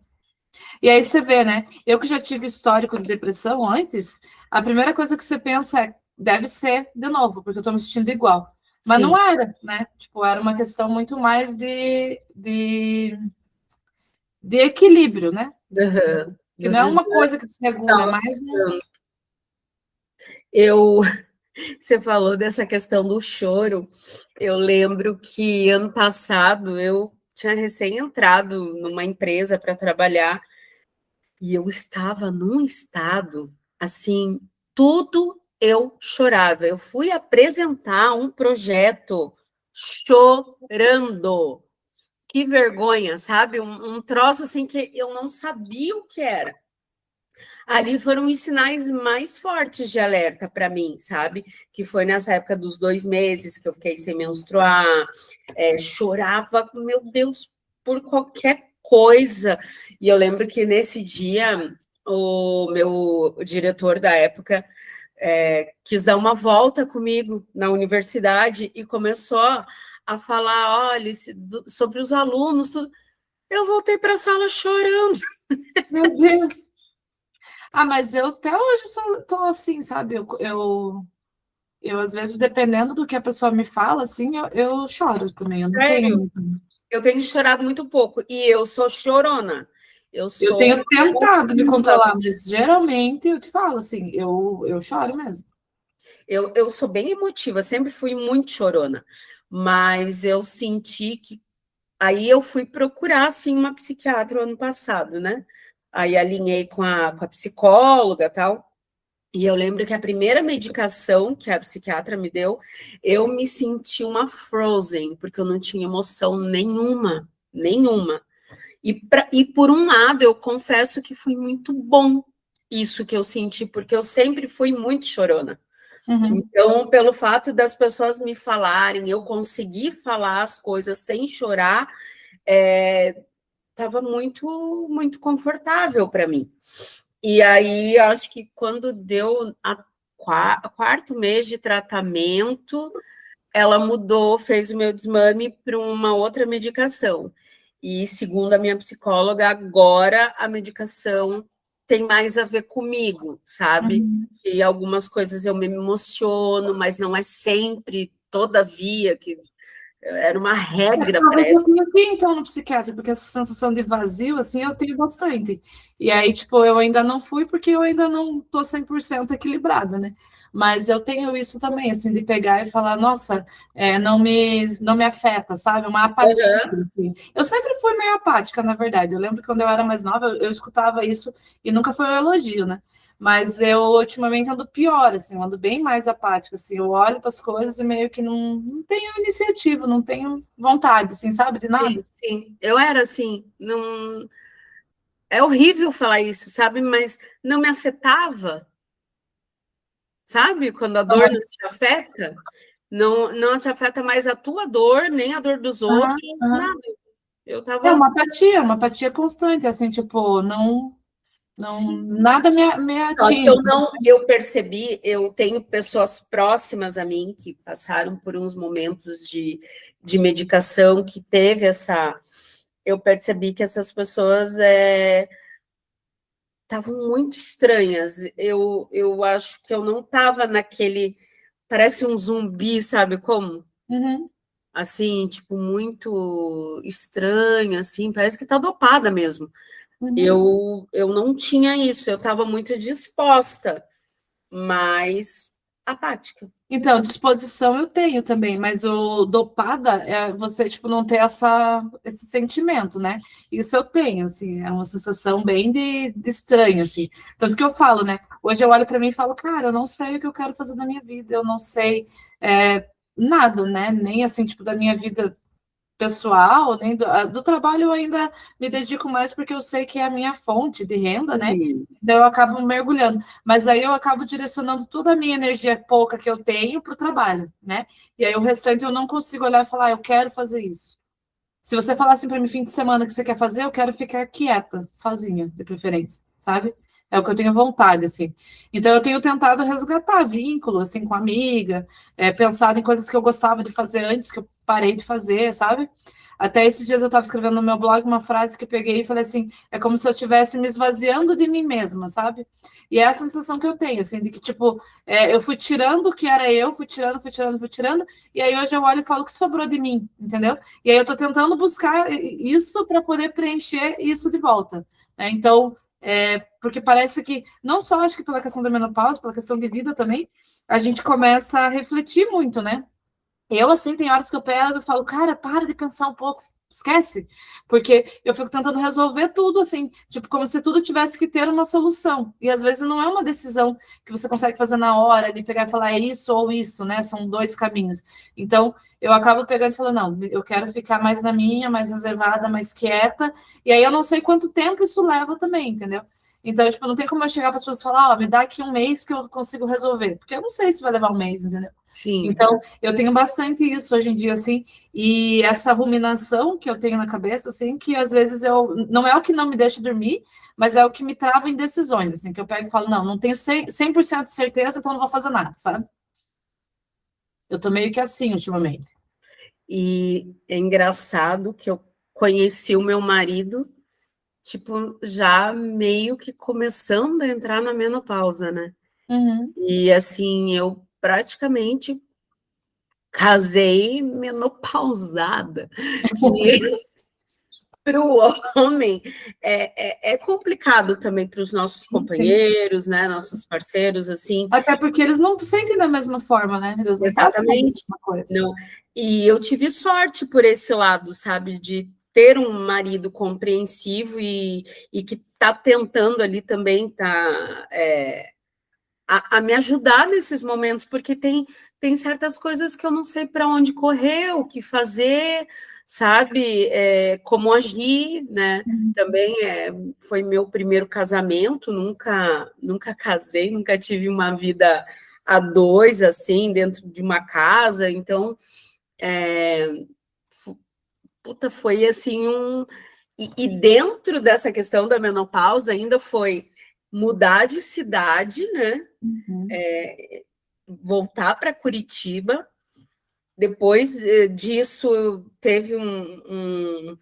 E aí você vê, né, eu que já tive histórico de depressão antes, a primeira coisa que você pensa é, deve ser de novo, porque eu tô me sentindo igual. Mas Sim. não era, né? Tipo, era uma questão muito mais de equilíbrio, né? Uhum. Que Dos não é uma exames. coisa que desregula, é mais Eu, você falou dessa questão do choro. Eu lembro que ano passado eu tinha recém entrado numa empresa para trabalhar e eu estava num estado assim, tudo eu chorava. Eu fui apresentar um projeto chorando. Que vergonha, sabe? Um troço assim que eu não sabia o que era. Ali foram os sinais mais fortes de alerta para mim, sabe? Que foi nessa época dos 2 meses que eu fiquei sem menstruar, chorava, meu Deus, por qualquer coisa. E eu lembro que nesse dia o meu diretor da época quis dar uma volta comigo na universidade e começou a falar, olha, sobre os alunos, tudo. Eu voltei para a sala chorando. Meu Deus. Ah, mas eu até hoje tô assim, sabe? Eu, às vezes, dependendo do que a pessoa me fala, assim, eu choro também. Eu não tenho. Sério, eu tenho chorado muito pouco. E eu sou chorona. Eu Eu sou tenho tentado me emotiva. controlar, mas geralmente eu te falo assim, eu choro mesmo. Eu sou bem emotiva, sempre fui muito chorona. Mas eu senti que. Aí eu fui procurar, assim, uma psiquiatra ano passado, né? Aí alinhei com a psicóloga e tal. E eu lembro que a primeira medicação que a psiquiatra me deu, eu me senti uma frozen, porque eu não tinha emoção nenhuma, nenhuma. E por um lado, eu confesso que foi muito bom isso que eu senti, porque eu sempre fui muito chorona. Uhum. Então, pelo fato das pessoas me falarem, eu conseguir falar as coisas sem chorar, estava muito, muito confortável para mim. E aí, acho que quando deu quarto mês de tratamento, ela mudou, fez o meu desmame para uma outra medicação. E segundo a minha psicóloga, agora a medicação tem mais a ver comigo, sabe? Uhum. E algumas coisas eu me emociono, mas não é sempre, todavia, que era uma regra, Talvez eu parece. tenha que ir, então, no psiquiatra, porque essa sensação de vazio, assim, eu tenho bastante. E aí, tipo, eu ainda não fui porque eu ainda não tô 100% equilibrada, né? Mas eu tenho isso também, assim, de pegar e falar, nossa, não me afeta, sabe? Uma apatia. Uhum. Assim. Eu sempre fui meio apática, na verdade. Eu lembro que quando eu era mais nova, eu escutava isso e nunca foi um elogio, né? Mas eu ultimamente ando pior, assim, eu ando bem mais apática, assim, eu olho para as coisas e meio que não tenho iniciativa, não tenho vontade, assim, sabe, de Sim, nada. sim. Eu era assim, não. É horrível falar isso, sabe? Mas não me afetava, sabe? Quando a dor não te afeta, não te afeta mais a tua dor, nem a dor dos Aham, outros, aham. nada. Eu É tava. uma apatia constante, assim, tipo, nada me Só que eu atinge. não, eu percebi, eu tenho pessoas próximas a mim que passaram por uns momentos de medicação que teve essa. Eu percebi que essas pessoas estavam muito estranhas. Eu acho que eu não estava naquele. Parece um zumbi, sabe como? Uhum, Assim, tipo, muito estranha, assim, parece que tá dopada mesmo. uhum. Eu não tinha isso, eu estava muito disposta, mas apática. Então, disposição eu tenho também, mas o dopada é você, tipo, não ter esse sentimento, né? Isso eu tenho, assim, é uma sensação bem de estranho, assim. Tanto que eu falo, né? Hoje eu olho para mim e falo, cara, eu não sei o que eu quero fazer na minha vida, eu não sei nada, né? Nem, assim, tipo, da minha vida pessoal, nem do trabalho eu ainda me dedico mais porque eu sei que é a minha fonte de renda, né? Sim, Então eu acabo mergulhando, mas aí eu acabo direcionando toda a minha energia pouca que eu tenho para o trabalho, né? E aí o restante eu não consigo olhar e falar, eu quero fazer isso. Se você falar assim para mim fim de semana que você quer fazer, eu quero ficar quieta, sozinha, de preferência, sabe? É o que eu tenho vontade, assim. Então, eu tenho tentado resgatar vínculo, assim, com amiga, pensado em coisas que eu gostava de fazer antes, que eu parei de fazer, sabe? Até esses dias eu estava escrevendo no meu blog uma frase que eu peguei e falei assim: é como se eu estivesse me esvaziando de mim mesma, sabe? E é a sensação que eu tenho, assim, de que, tipo, eu fui tirando o que era eu, fui tirando, fui tirando, fui tirando, e aí hoje eu olho e falo o que sobrou de mim, entendeu? E aí eu estou tentando buscar isso para poder preencher isso de volta. Né? Então, porque parece que, não só acho que pela questão da menopausa, pela questão de vida também, a gente começa a refletir muito, né? Eu, assim, tem horas que eu pego e falo, cara, para de pensar um pouco, esquece. Porque eu fico tentando resolver tudo, assim, tipo, como se tudo tivesse que ter uma solução. E às vezes não é uma decisão que você consegue fazer na hora, de pegar e falar é isso ou isso, né? São dois caminhos. Então, eu acabo pegando e falando, não, eu quero ficar mais na minha, mais reservada, mais quieta. E aí eu não sei quanto tempo isso leva também, entendeu? Então, tipo, não tem como eu chegar para as pessoas e falar, ó, me dá aqui um mês que eu consigo resolver. Porque eu não sei se vai levar um mês, entendeu? sim. Então, eu tenho bastante isso hoje em dia, assim, e essa ruminação que eu tenho na cabeça, assim, que às vezes não é o que não me deixa dormir, mas é o que me trava em decisões, assim, que eu pego e falo, não tenho 100% de certeza, então não vou fazer nada, sabe? Eu tô meio que assim ultimamente. E é engraçado que eu conheci o meu marido, tipo, já meio que começando a entrar na menopausa, né? Uhum. E assim, eu praticamente casei menopausada, que para o homem é complicado também para os nossos Sim, sim. companheiros, né? Nossos parceiros, assim. Até porque eles não sentem da mesma forma, né? Eles não passam pela Exatamente. mesma coisa. Não. E eu tive sorte por esse lado, sabe, de ter um marido compreensivo e que está tentando ali também a me ajudar nesses momentos, porque tem certas coisas que eu não sei para onde correr, o que fazer, sabe, como agir, né? Também foi meu primeiro casamento, nunca casei, nunca tive uma vida a dois, assim, dentro de uma casa, então, puta, foi assim E dentro dessa questão da menopausa ainda foi mudar de cidade, né? Uhum. Voltar para Curitiba. Depois disso, teve um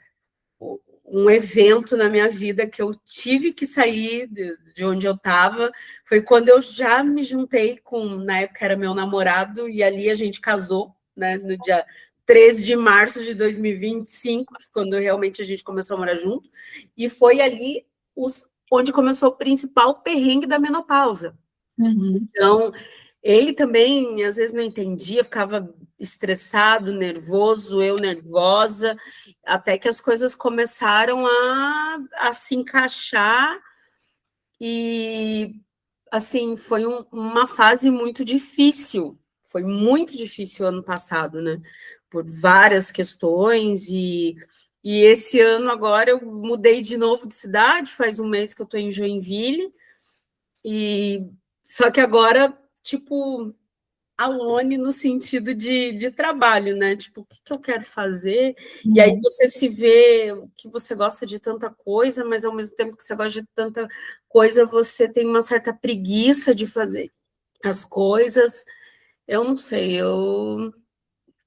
evento na minha vida que eu tive que sair de onde eu estava. Foi quando eu já me juntei com, na época era meu namorado, e ali a gente casou, né, no dia 13 de março de 2025, quando realmente a gente começou a morar junto. E foi ali onde começou o principal perrengue da menopausa. Uhum. Então, ele também, às vezes, não entendia, ficava estressado, nervoso, eu nervosa, até que as coisas começaram a se encaixar e, assim, foi uma fase foi muito difícil ano passado, né? Por várias questões e esse ano agora eu mudei de novo de cidade, faz um mês que eu estou em Joinville, e só que agora, tipo, alone no sentido de trabalho, né? Tipo, o que, que eu quero fazer? E aí Uhum. você se vê que você gosta de tanta coisa, mas ao mesmo tempo que você gosta de tanta coisa, você tem uma certa preguiça de fazer as coisas. Eu não sei, eu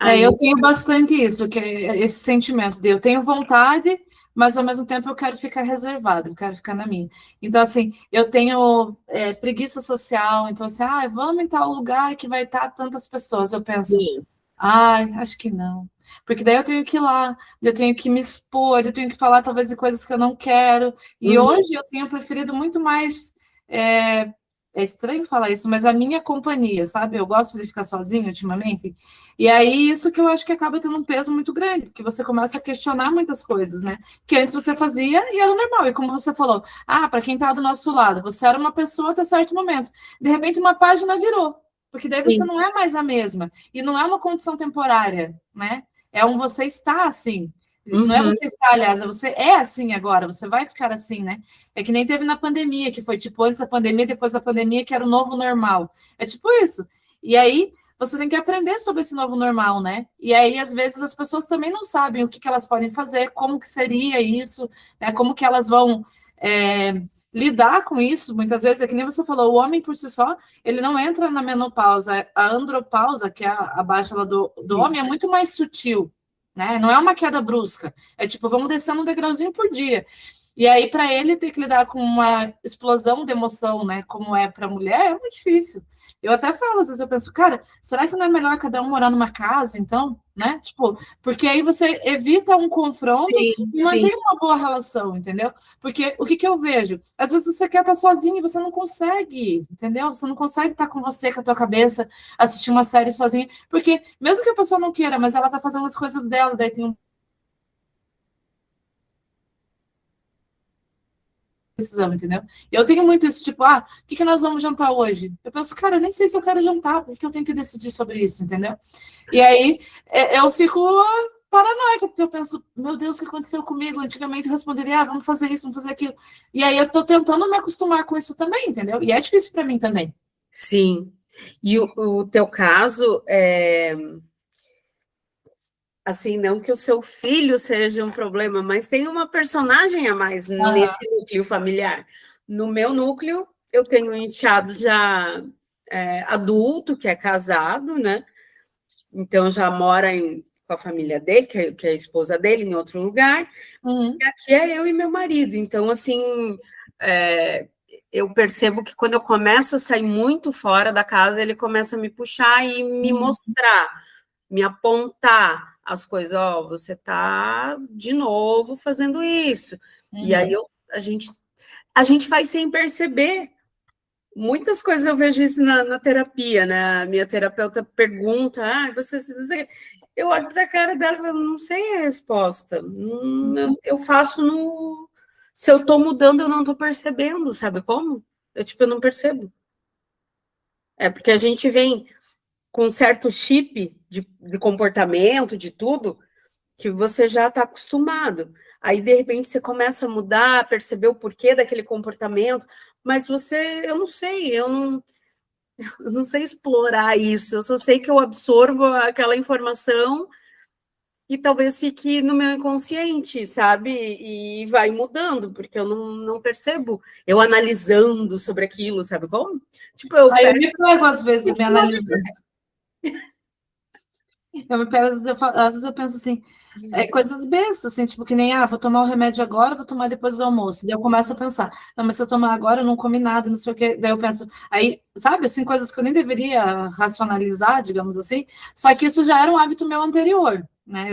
Eu ainda. tenho bastante isso, que é esse sentimento de eu tenho vontade, mas ao mesmo tempo eu quero ficar reservado, eu quero ficar na minha. Então, assim, eu tenho preguiça social, então, assim, vamos em tal lugar que vai estar tantas pessoas. Eu penso, acho que não. Porque daí eu tenho que ir lá, eu tenho que me expor, eu tenho que falar talvez de coisas que eu não quero. E Uhum, hoje eu tenho preferido muito mais. É estranho falar isso, mas a minha companhia, sabe? Eu gosto de ficar sozinha ultimamente. E aí, isso que eu acho que acaba tendo um peso muito grande, que você começa a questionar muitas coisas, né? Que antes você fazia e era normal. E como você falou, para quem tá do nosso lado, você era uma pessoa até certo momento. De repente, uma página virou. Porque daí você sim. não é mais a mesma. E não é uma condição temporária, né? É um você está assim. Não é Uhum, você estar, aliás, você é assim agora, você vai ficar assim, né? É que nem teve na pandemia, que foi tipo antes da pandemia, depois da pandemia, que era o novo normal. É tipo isso. E aí você tem que aprender sobre esse novo normal, né? E aí, às vezes, as pessoas também não sabem o que elas podem fazer, como que seria isso, né? Como que elas vão lidar com isso. Muitas vezes, é que nem você falou, o homem por si só, ele não entra na menopausa. A andropausa, que é a baixa lá do sim. homem, é muito mais sutil, né? Não é uma queda brusca. É tipo, vamos descendo um degrauzinho por dia. E aí, para ele ter que lidar com uma explosão de emoção, né, como é para a mulher, é muito difícil. Eu até falo, às vezes eu penso, cara, será que não é melhor cada um morar numa casa, então, né? Tipo, porque aí você evita um confronto Sim, e sim. mantém uma boa relação, entendeu? Porque o que que eu vejo? Às vezes você quer estar sozinho e você não consegue, entendeu? Você não consegue estar com você, com a tua cabeça, assistir uma série sozinha, porque mesmo que a pessoa não queira, mas ela tá fazendo as coisas dela, daí tem um decisão, entendeu? Eu tenho muito isso, tipo, o que que nós vamos jantar hoje? Eu penso, cara, eu nem sei se eu quero jantar, porque eu tenho que decidir sobre isso, entendeu? E aí eu fico paranoica, porque eu penso, meu Deus, o que aconteceu comigo? Antigamente eu responderia, vamos fazer isso, vamos fazer aquilo. E aí eu tô tentando me acostumar com isso também, entendeu? E é difícil para mim também. Sim. E o teu caso, assim, não que o seu filho seja um problema, mas tem uma personagem a mais Aham. nesse núcleo familiar. No meu núcleo, eu tenho um enteado já adulto, que é casado, né? Então já mora com a família dele, que é a esposa dele, em outro lugar. Uhum. E aqui é eu e meu marido. Então, assim, é, eu percebo que quando eu começo a sair muito fora da casa, ele começa a me puxar e me Uhum. mostrar, me apontar as coisas. Ó, você está de novo fazendo isso. E aí Uhum. a gente faz sem perceber. Muitas coisas eu vejo isso na terapia, né? A minha terapeuta pergunta, você... Eu olho para a cara dela e falo, não sei a resposta. Eu faço no... Se eu estou mudando, eu não estou percebendo, sabe como? Eu não percebo. É porque a gente vem com um certo chip de comportamento, de tudo, que você já está acostumado. Aí, de repente, você começa a mudar, perceber o porquê daquele comportamento, mas eu não sei, eu não sei explorar isso, eu só sei que eu absorvo aquela informação e talvez fique no meu inconsciente, sabe? E vai mudando, porque eu não percebo eu analisando sobre aquilo, sabe como? Tipo, eu Aí eu fecho me pego, às vezes, me e analisando. Eu me pego, às vezes eu penso assim, coisas bestas, assim, tipo, que nem, vou tomar o remédio agora, vou tomar depois do almoço. Daí eu começo a pensar, não, mas se eu tomar agora, eu não comi nada, não sei o quê. Daí eu penso, aí, sabe, assim, coisas que eu nem deveria racionalizar, digamos assim, só que isso já era um hábito meu anterior, né?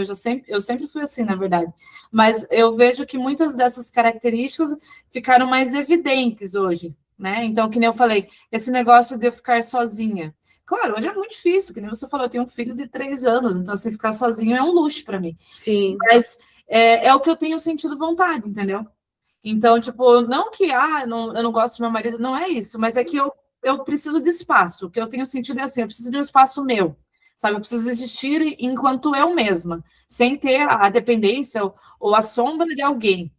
Eu sempre fui assim, na verdade. Mas eu vejo que muitas dessas características ficaram mais evidentes hoje, né? Então, que nem eu falei, esse negócio de eu ficar sozinha. Claro, hoje é muito difícil, que nem você falou, eu tenho um filho de 3 anos, então assim, ficar sozinho é um luxo para mim. sim, Mas é o que eu tenho sentido vontade, entendeu? Então, tipo, não que eu não gosto do meu marido, não é isso, mas é que eu preciso de espaço. O que eu tenho sentido é assim, eu preciso de um espaço meu, sabe? Eu preciso existir enquanto eu mesma, sem ter a dependência ou a sombra de alguém.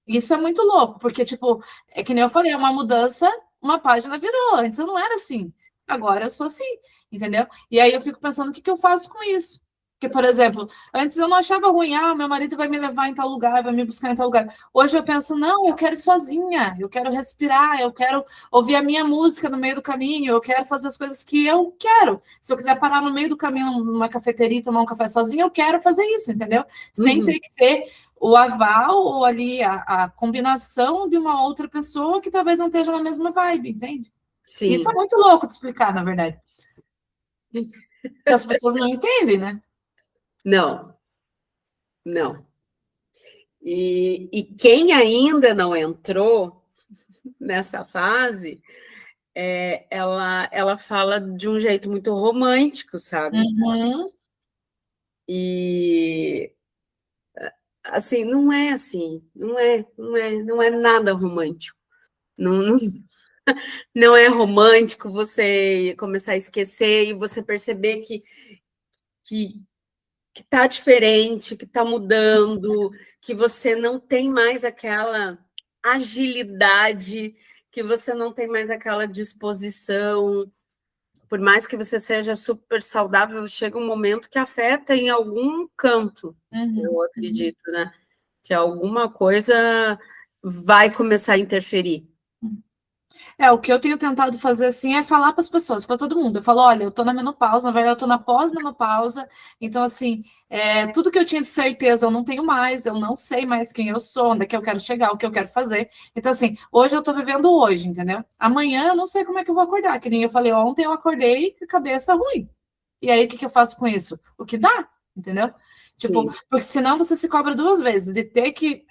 Isso é muito louco, porque, tipo, é que nem eu falei, é uma mudança, uma página virou. Antes eu não era assim. Agora eu sou assim, entendeu? E aí eu fico pensando, o que que eu faço com isso? Porque, por exemplo, antes eu não achava ruim, meu marido vai me levar em tal lugar, vai me buscar em tal lugar. Hoje eu penso, não, eu quero ir sozinha, eu quero respirar, eu quero ouvir a minha música no meio do caminho, eu quero fazer as coisas que eu quero. Se eu quiser parar no meio do caminho numa cafeteria e tomar um café sozinha, eu quero fazer isso, entendeu? Sem uhum, ter que ter o aval ou ali a combinação de uma outra pessoa que talvez não esteja na mesma vibe, entende? Isso é sim, muito louco de explicar, na verdade. Porque as pessoas não entendem, né? não, não. E quem ainda não entrou nessa fase, ela fala de um jeito muito romântico, sabe? Uhum. E assim, não é assim, não é nada romântico. Não, não, não é romântico você começar a esquecer e você perceber que, que tá diferente, que tá mudando, que você não tem mais aquela agilidade, que você não tem mais aquela disposição. Por mais que você seja super saudável, chega um momento que afeta em algum canto, Uhum. eu acredito, né? Que alguma coisa vai começar a interferir. O que eu tenho tentado fazer assim é falar para as pessoas, para todo mundo. Eu falo, olha, eu tô na menopausa, na verdade, eu tô na pós-menopausa, então, assim, tudo que eu tinha de certeza eu não tenho mais, eu não sei mais quem eu sou, onde é que eu quero chegar, o que eu quero fazer. Então, assim, hoje eu tô vivendo hoje, entendeu? Amanhã eu não sei como é que eu vou acordar, que nem eu falei, ontem eu acordei com a cabeça ruim. E aí, o que que eu faço com isso? O que dá, entendeu? Tipo, Sim, porque senão você se cobra duas vezes, de ter que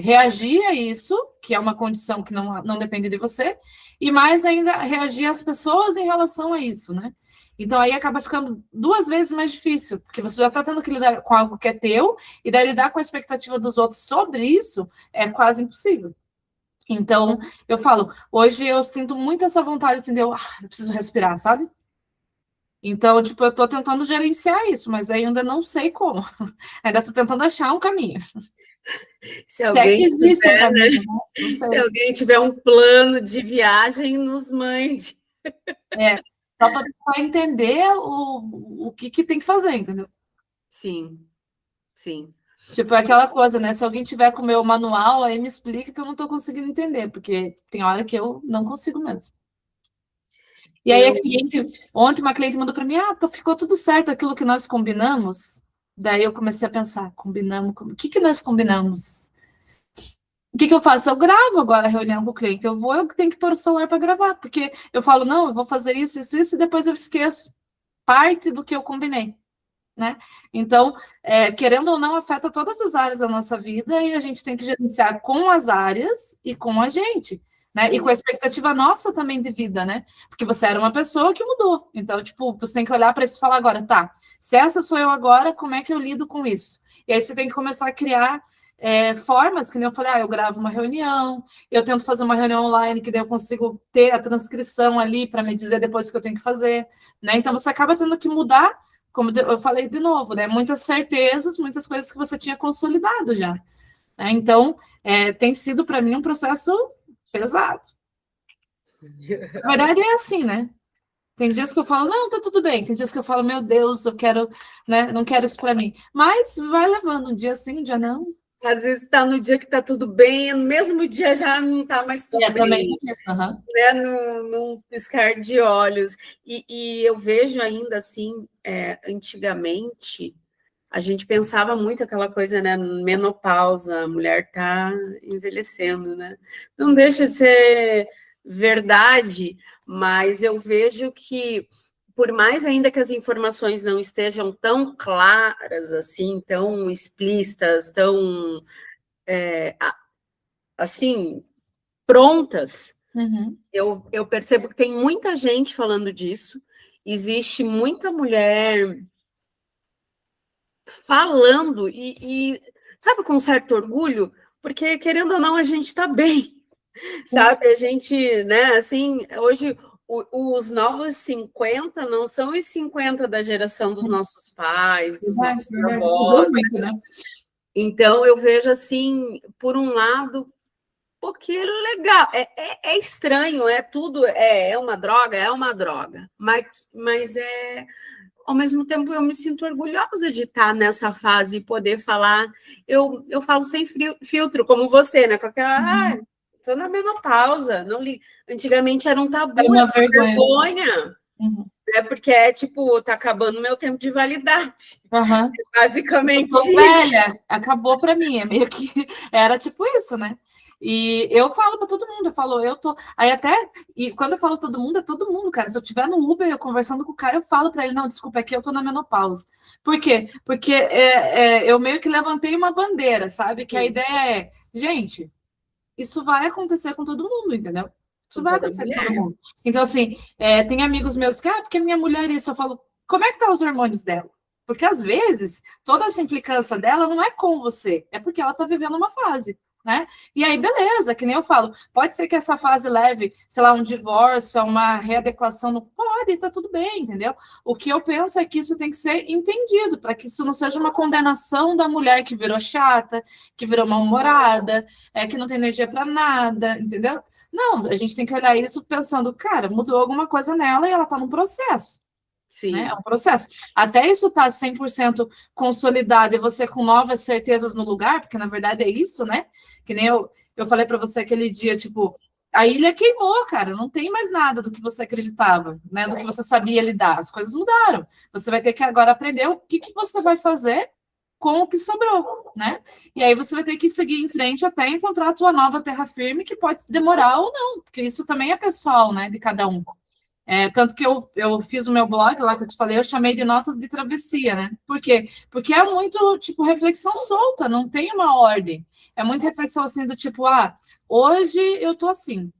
reagir a isso, que é uma condição que não depende de você, e mais ainda reagir às pessoas em relação a isso, né? Então aí acaba ficando duas vezes mais difícil, porque você já está tendo que lidar com algo que é teu, e daí lidar com a expectativa dos outros sobre isso é quase impossível. Então, eu falo, hoje eu sinto muito essa vontade assim, eu preciso respirar, sabe? Então, tipo, eu tô tentando gerenciar isso, mas ainda não sei como. Ainda tô tentando achar um caminho. se Se é que alguém existe um tiver, caminho, né? Não se sei. alguém tiver um plano de viagem, nos mande. É, só para tentar entender o que tem que fazer, entendeu? Sim. sim. Tipo, é aquela coisa, né? Se alguém tiver com o meu manual, aí me explica que eu não estou conseguindo entender, porque tem hora que eu não consigo mesmo. E aí a Eu, cliente, ontem uma cliente mandou para mim, ficou tudo certo aquilo que nós combinamos. Daí eu comecei a pensar, combinamos, o que que nós combinamos? O que que eu faço? Eu gravo agora a reunião com o cliente. Eu tenho que pôr o celular para gravar, porque eu falo, não, eu vou fazer isso, isso, isso, e depois eu esqueço parte do que eu combinei, né? Então, querendo ou não, afeta todas as áreas da nossa vida e a gente tem que gerenciar com as áreas e com a gente, né? E com a expectativa nossa também de vida, né? Porque você era uma pessoa que mudou. Então, tipo, você tem que olhar para isso e falar agora, tá, se essa sou eu agora, como é que eu lido com isso? E aí você tem que começar a criar formas, que nem eu falei, eu gravo uma reunião, eu tento fazer uma reunião online, que daí eu consigo ter a transcrição ali para me dizer depois o que eu tenho que fazer, né? Então você acaba tendo que mudar, como eu falei de novo, né? Muitas certezas, muitas coisas que você tinha consolidado já, né? Então, tem sido para mim um processo pesado. Na verdade, é assim, né? Tem dias que eu falo, não, tá tudo bem. Tem dias que eu falo, meu Deus, eu quero, né? Não quero isso para mim. Mas vai levando um dia sim, um dia não. às vezes está no dia que está tudo bem, no mesmo dia já não está mais tudo Também bem, tem isso. Uhum. né? Num piscar de olhos. E eu vejo ainda assim, antigamente, a gente pensava muito aquela coisa, né? Menopausa, a mulher está envelhecendo, né? Não deixa de ser verdade, mas eu vejo que, por mais ainda que as informações não estejam tão claras assim, tão explícitas, tão assim, prontas, Uhum. eu percebo que tem muita gente falando disso, existe muita mulher falando sabe, com certo orgulho, porque querendo ou não, a gente está bem, sabe? A gente, né, assim, hoje os novos 50 não são os 50 da geração dos nossos pais, dos Verdade, nossos verdade. Mudou avós. muito, né? Então, eu vejo assim, por um lado, porque é legal, é estranho, é tudo, é uma droga, mas ao mesmo tempo eu me sinto orgulhosa de estar nessa fase e poder falar, eu falo sem filtro, como você, né? Qualquer, Uhum. estou na menopausa, não li. Antigamente era um Era tabu, era uma uma vergonha. vergonha, Uhum. né? Porque é tipo, tá acabando o meu tempo de validade, Uhum. Eu basicamente tô isso. velha, acabou para mim, é meio que era tipo isso, né? E eu falo para todo mundo, eu falo, eu tô. Aí até, e quando eu falo todo mundo, é todo mundo, cara. Se eu tiver no Uber, eu conversando com o cara, eu falo para ele, não, desculpa, aqui eu tô na menopausa. Por quê? Porque eu meio que levantei uma bandeira, sabe? Que a Sim, ideia é, gente, isso vai acontecer com todo mundo, entendeu? Isso com vai toda acontecer com todo mulher. mundo. Então, assim, tem amigos meus que, porque minha mulher é isso, eu falo, como é que tá os hormônios dela? Porque às vezes toda essa implicância dela não é com você, é porque ela tá vivendo uma fase, né? E aí, beleza, que nem eu falo, pode ser que essa fase leve, sei lá, um divórcio, a uma readequação, não pode, tá tudo bem, entendeu? O que eu penso é que isso tem que ser entendido, para que isso não seja uma condenação da mulher que virou chata, que virou mal-humorada, que não tem energia para nada, entendeu? Não, a gente tem que olhar isso pensando, cara, mudou alguma coisa nela e ela está num processo, né? É Sim. um processo. Até isso estar 100% consolidado e você com novas certezas no lugar, porque na verdade é isso, né? Que nem eu falei para você aquele dia, tipo, a ilha queimou, cara, não tem mais nada do que você acreditava, né? Do que você sabia lidar. As coisas mudaram. Você vai ter que agora aprender o que que você vai fazer com o que sobrou, né? E aí você vai ter que seguir em frente até encontrar a tua nova terra firme, que pode demorar ou não, porque isso também é pessoal, né, de cada um. Tanto que eu fiz o meu blog lá que eu te falei, eu chamei de notas de travessia, né? Por quê? Porque é muito, tipo, reflexão solta, não tem uma ordem. É muito reflexão assim do tipo, hoje eu tô assim.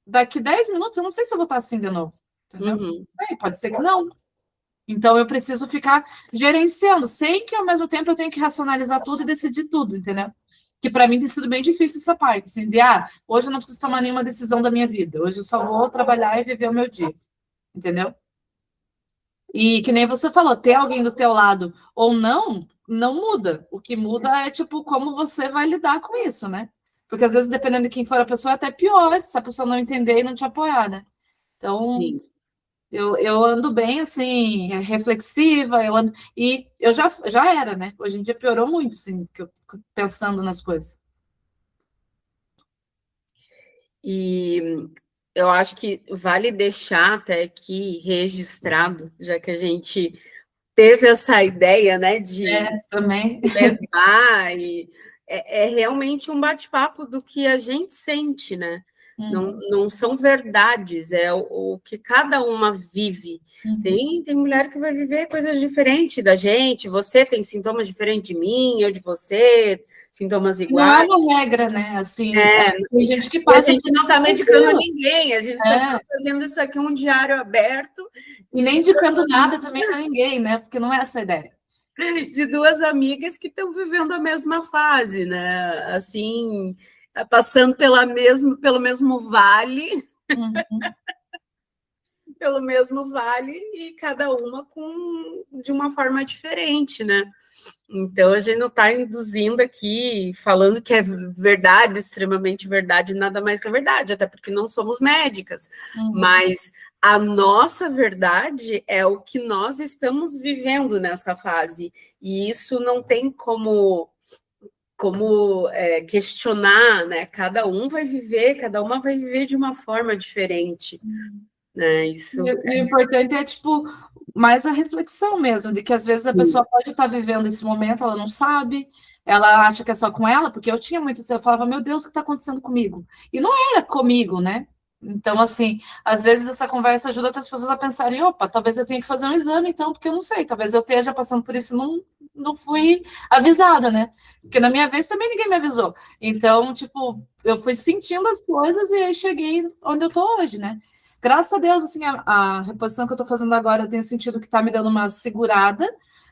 Daqui 10 minutos eu não sei se eu vou estar assim de novo. Entendeu? Uhum. Não sei, pode ser que não. Então eu preciso ficar gerenciando, sem que ao mesmo tempo eu tenha que racionalizar tudo e decidir tudo, entendeu? Que para mim tem sido bem difícil essa parte, assim, de hoje eu não preciso tomar nenhuma decisão da minha vida, hoje eu só vou trabalhar e viver o meu dia, entendeu? E que nem você falou, ter alguém do teu lado ou não, não muda. O que muda é tipo como você vai lidar com isso, né? Porque às vezes, dependendo de quem for a pessoa, é até pior se a pessoa não entender e não te apoiar, né? Então, Sim. Eu ando bem, assim, reflexiva, e eu já era, né? Hoje em dia piorou muito, assim, que eu fico pensando nas coisas. E eu acho que vale deixar até aqui registrado, já que a gente teve essa ideia, né, de Também. levar, e é realmente um bate-papo do que a gente sente, né? Não são verdades, é o que cada uma vive. Tem mulher que vai viver coisas diferentes da gente, você tem sintomas diferentes de mim, eu de você, sintomas Não é iguais. uma regra, né? Assim, É, tem gente que e a passa gente por não isso está medicando tranquilo. ninguém, a gente só está fazendo isso aqui um diário aberto E nem de, indicando nada também para ninguém, né? Porque não é essa a ideia. de duas amigas que estão vivendo a mesma fase, né? Assim, passando pelo mesmo vale, Uhum. pelo mesmo vale, e cada uma de uma forma diferente, né? Então, a gente não está induzindo aqui, falando que é verdade, extremamente verdade, nada mais que a verdade, até porque não somos médicas, mas a nossa verdade é o que nós estamos vivendo nessa fase, e isso não tem como questionar, né? Cada uma vai viver de uma forma diferente, né? Isso E o importante é, tipo, mais a reflexão mesmo, de que às vezes a pessoa pode estar vivendo esse momento, ela não sabe, ela acha que é só com ela, porque eu tinha muito isso, eu falava, meu Deus, o que está acontecendo comigo? E não era comigo, né? Então, assim, às vezes essa conversa ajuda outras pessoas a pensarem, opa, talvez eu tenha que fazer um exame, então, porque eu não sei, talvez eu esteja passando por isso, não fui avisada, né? Porque na minha vez também ninguém me avisou. Então, tipo, eu fui sentindo as coisas e aí cheguei onde eu tô hoje, né? Graças a Deus, assim, a reposição que eu estou fazendo agora, eu tenho sentido que está me dando uma segurada.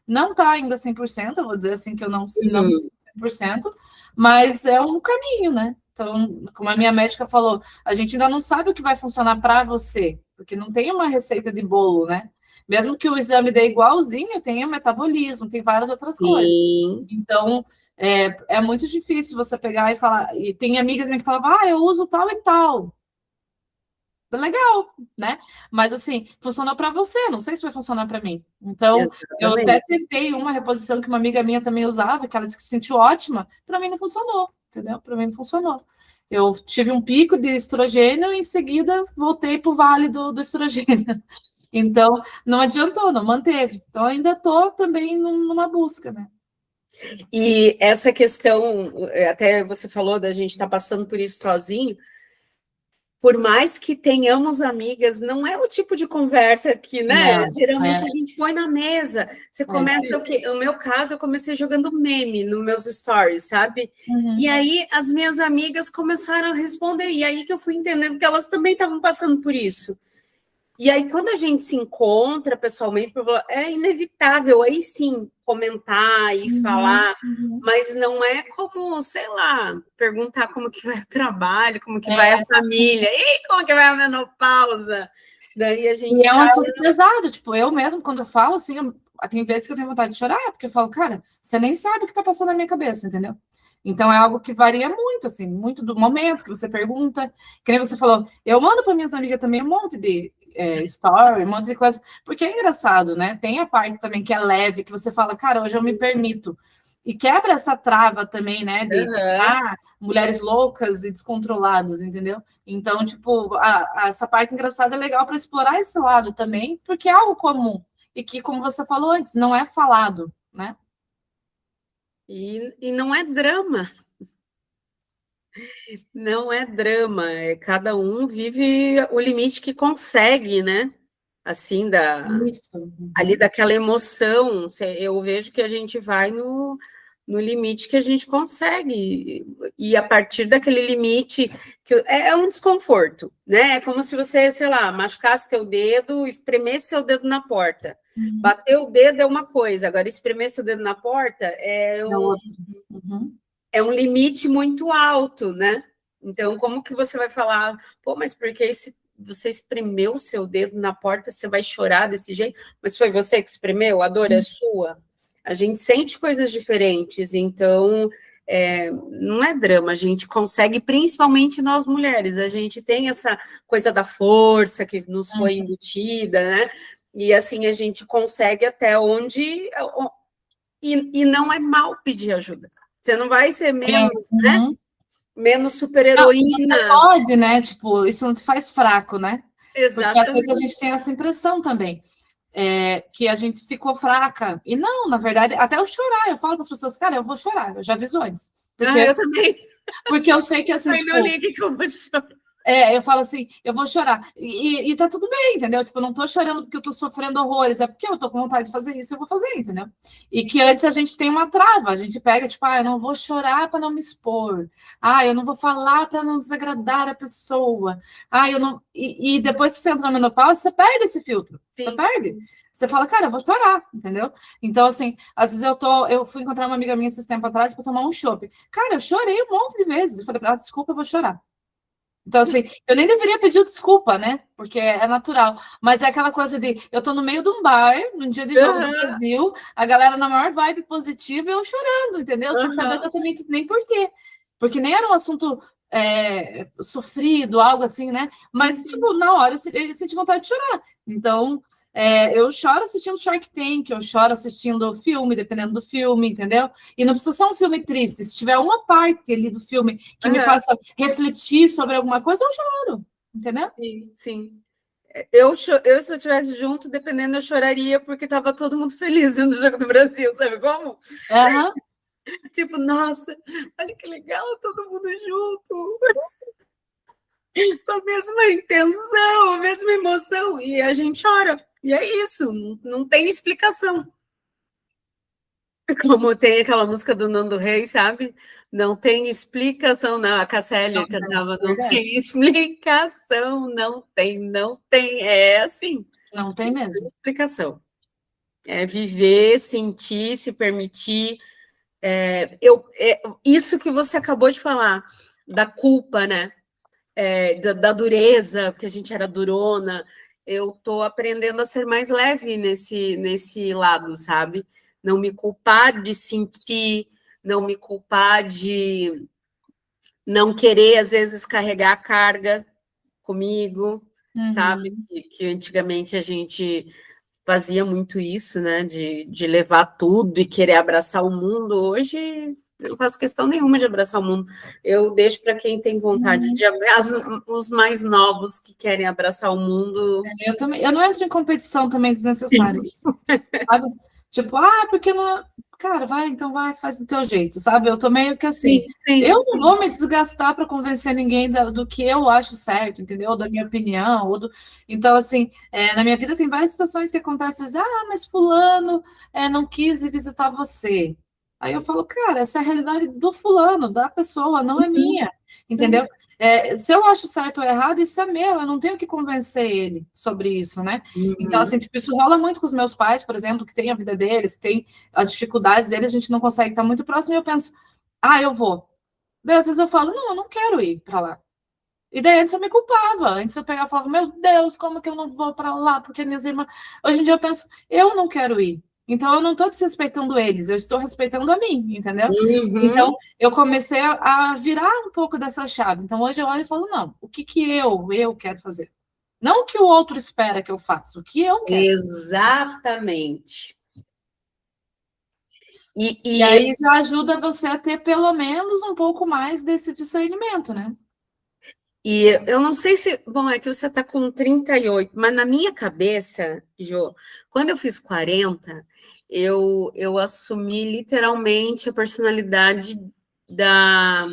Não está ainda 100%, eu vou dizer assim que eu não me sinto 100%, mas é um caminho, né? Então, como a minha médica falou, a gente ainda não sabe o que vai funcionar para você, porque não tem uma receita de bolo, né? Mesmo que o exame dê igualzinho, tem o metabolismo, tem várias outras coisas. sim. Então, é muito difícil você pegar e falar. E tem amigas minhas que falavam, eu uso tal e tal. Legal, né? Mas assim, funcionou para você, não sei se vai funcionar para mim. Então, eu até Exatamente. tentei uma reposição que uma amiga minha também usava, que ela disse que se sentiu ótima, para mim não funcionou, entendeu? Para mim não funcionou. Eu tive um pico de estrogênio e em seguida voltei para o vale do estrogênio. Então, não adiantou, não manteve. Então, ainda estou também numa busca, né? E essa questão, até você falou da gente estar passando por isso sozinho, por mais que tenhamos amigas, não é o tipo de conversa que, né? Não, Geralmente a gente põe na mesa. Você começa difícil. o quê? No meu caso, eu comecei jogando meme nos meus stories, sabe? E aí as minhas amigas começaram a responder, e aí que eu fui entendendo que elas também estavam passando por isso. E aí, quando a gente se encontra pessoalmente, é inevitável aí sim comentar e falar, mas não é como, sei lá, perguntar como que vai o trabalho, como que vai a família, e como que vai a menopausa. Daí a gente E é um tá. assunto pesado, tipo, eu mesmo, quando eu falo, assim, tem vezes que eu tenho vontade de chorar, porque eu falo, cara, você nem sabe o que tá passando na minha cabeça, entendeu? Então é algo que varia muito, assim, muito do momento que você pergunta. Que nem você falou, eu mando para minhas amigas também um monte de story, um monte de coisa, porque é engraçado, né? Tem a parte também que é leve, que você fala, cara, hoje eu me permito. E quebra essa trava também, né? De mulheres loucas e descontroladas, entendeu? Então, tipo, essa parte engraçada é legal para explorar esse lado também, porque é algo comum. E que, como você falou antes, não é falado, né? E não é drama, não é drama, cada um vive o limite que consegue, né? Assim, Isso. ali daquela emoção, eu vejo que a gente vai no limite que a gente consegue, e a partir daquele limite, que é um desconforto, né? É como se você, sei lá, machucasse teu dedo, espremesse seu dedo na porta. Bater o dedo é uma coisa, agora espremer seu dedo na porta é um limite muito alto, né? Então, como que você vai falar, pô, mas por que você espremeu o seu dedo na porta, você vai chorar desse jeito? Mas foi você que espremeu? A dor é sua? A gente sente coisas diferentes, então não é drama, a gente consegue, principalmente nós mulheres, a gente tem essa coisa da força que nos foi embutida, né? E assim a gente consegue até onde. E não é mal pedir ajuda. Você não vai ser menos, né? Menos super-heroína. Você pode, né? Tipo, isso não te faz fraco, né? Porque às vezes a Exatamente. gente tem essa impressão também, que a gente ficou fraca. E não, na verdade, até eu chorar, eu falo para as pessoas, cara, eu vou chorar, eu já aviso antes. Eu também. Porque eu sei que assim, Ai, tipo. meu link que eu vou chorar. Eu falo assim, eu vou chorar. E tá tudo bem, entendeu? Tipo, eu não tô chorando porque eu tô sofrendo horrores, é porque eu tô com vontade de fazer isso, eu vou fazer, entendeu? E que antes a gente tem uma trava, a gente pega, tipo, eu não vou chorar para não me expor. Eu não vou falar para não desagradar a pessoa. Eu não. E depois que você entra na menopausa, você perde esse filtro. Você perde. Você fala, cara, eu vou chorar, entendeu? Então, assim, às vezes eu fui encontrar uma amiga minha esses tempos atrás para tomar um chopp. Cara, eu chorei um monte de vezes. Eu falei para ela, desculpa, eu vou chorar. Então, assim, eu nem deveria pedir desculpa, né? Porque é natural. Mas é aquela coisa de eu tô no meio de um bar, num dia de jogo do Brasil, a galera na maior vibe positiva e eu chorando, entendeu? Sem saber exatamente nem por quê. Porque nem era um assunto sofrido, algo assim, né? Mas, tipo, na hora eu senti vontade de chorar. Então, eu choro assistindo Shark Tank, eu choro assistindo filme, dependendo do filme, entendeu? E não precisa ser um filme triste. Se tiver uma parte ali do filme que me faça refletir sobre alguma coisa, eu choro, entendeu? Sim. Eu, se eu estivesse junto, dependendo, eu choraria porque estava todo mundo feliz no Jogo do Brasil, sabe como? Tipo, nossa, olha que legal, todo mundo junto. Com a mesma intenção, a mesma emoção, e a gente chora. E é isso, não tem explicação. Como tem aquela música do Nando Reis, sabe? Não tem explicação, não. A Cassélia cantava, não tem explicação, não tem. É assim. Não tem mesmo. Não tem explicação. É viver, sentir, se permitir. Isso que você acabou de falar, da culpa, né? Da dureza, porque a gente era durona. Eu estou aprendendo a ser mais leve nesse lado, sabe? Não me culpar de sentir, não me culpar de não querer, às vezes, carregar a carga comigo, sabe? Que antigamente a gente fazia muito isso, né? De levar tudo e querer abraçar o mundo. Hoje eu não faço questão nenhuma de abraçar o mundo. Eu deixo para quem tem vontade de abraçar, os mais novos que querem abraçar o mundo. Eu também. Eu não entro em competição também desnecessária. Sabe? Tipo, porque não. Cara, então vai, faz do teu jeito, sabe? Eu tô meio que assim. Eu não vou me desgastar para convencer ninguém do que eu acho certo, entendeu? Da minha opinião. Então, assim, na minha vida tem várias situações que acontecem. Mas fulano não quis ir visitar você. Aí eu falo, cara, essa é a realidade do fulano, da pessoa, não é minha, entendeu? Se eu acho certo ou errado, isso é meu, eu não tenho que convencer ele sobre isso, né? Então, assim, tipo, isso rola muito com os meus pais, por exemplo, que tem a vida deles, tem as dificuldades deles, a gente não consegue estar muito próximo, e eu penso, eu vou. Daí, às vezes eu falo, não, eu não quero ir para lá. E daí antes eu me culpava, antes eu pegava e falava, meu Deus, como que eu não vou para lá? Porque minhas irmãs. Hoje em dia eu penso, eu não quero ir. Então eu não estou desrespeitando eles, eu estou respeitando a mim, entendeu? Então eu comecei a virar um pouco dessa chave. Então hoje eu olho e falo, não, o que eu quero fazer? Não o que o outro espera que eu faça, o que eu quero. Exatamente. E aí já ajuda você a ter pelo menos um pouco mais desse discernimento, né? E eu não sei se. Bom, é que você está com 38, mas na minha cabeça, Jo, quando eu fiz 40, eu assumi literalmente a personalidade da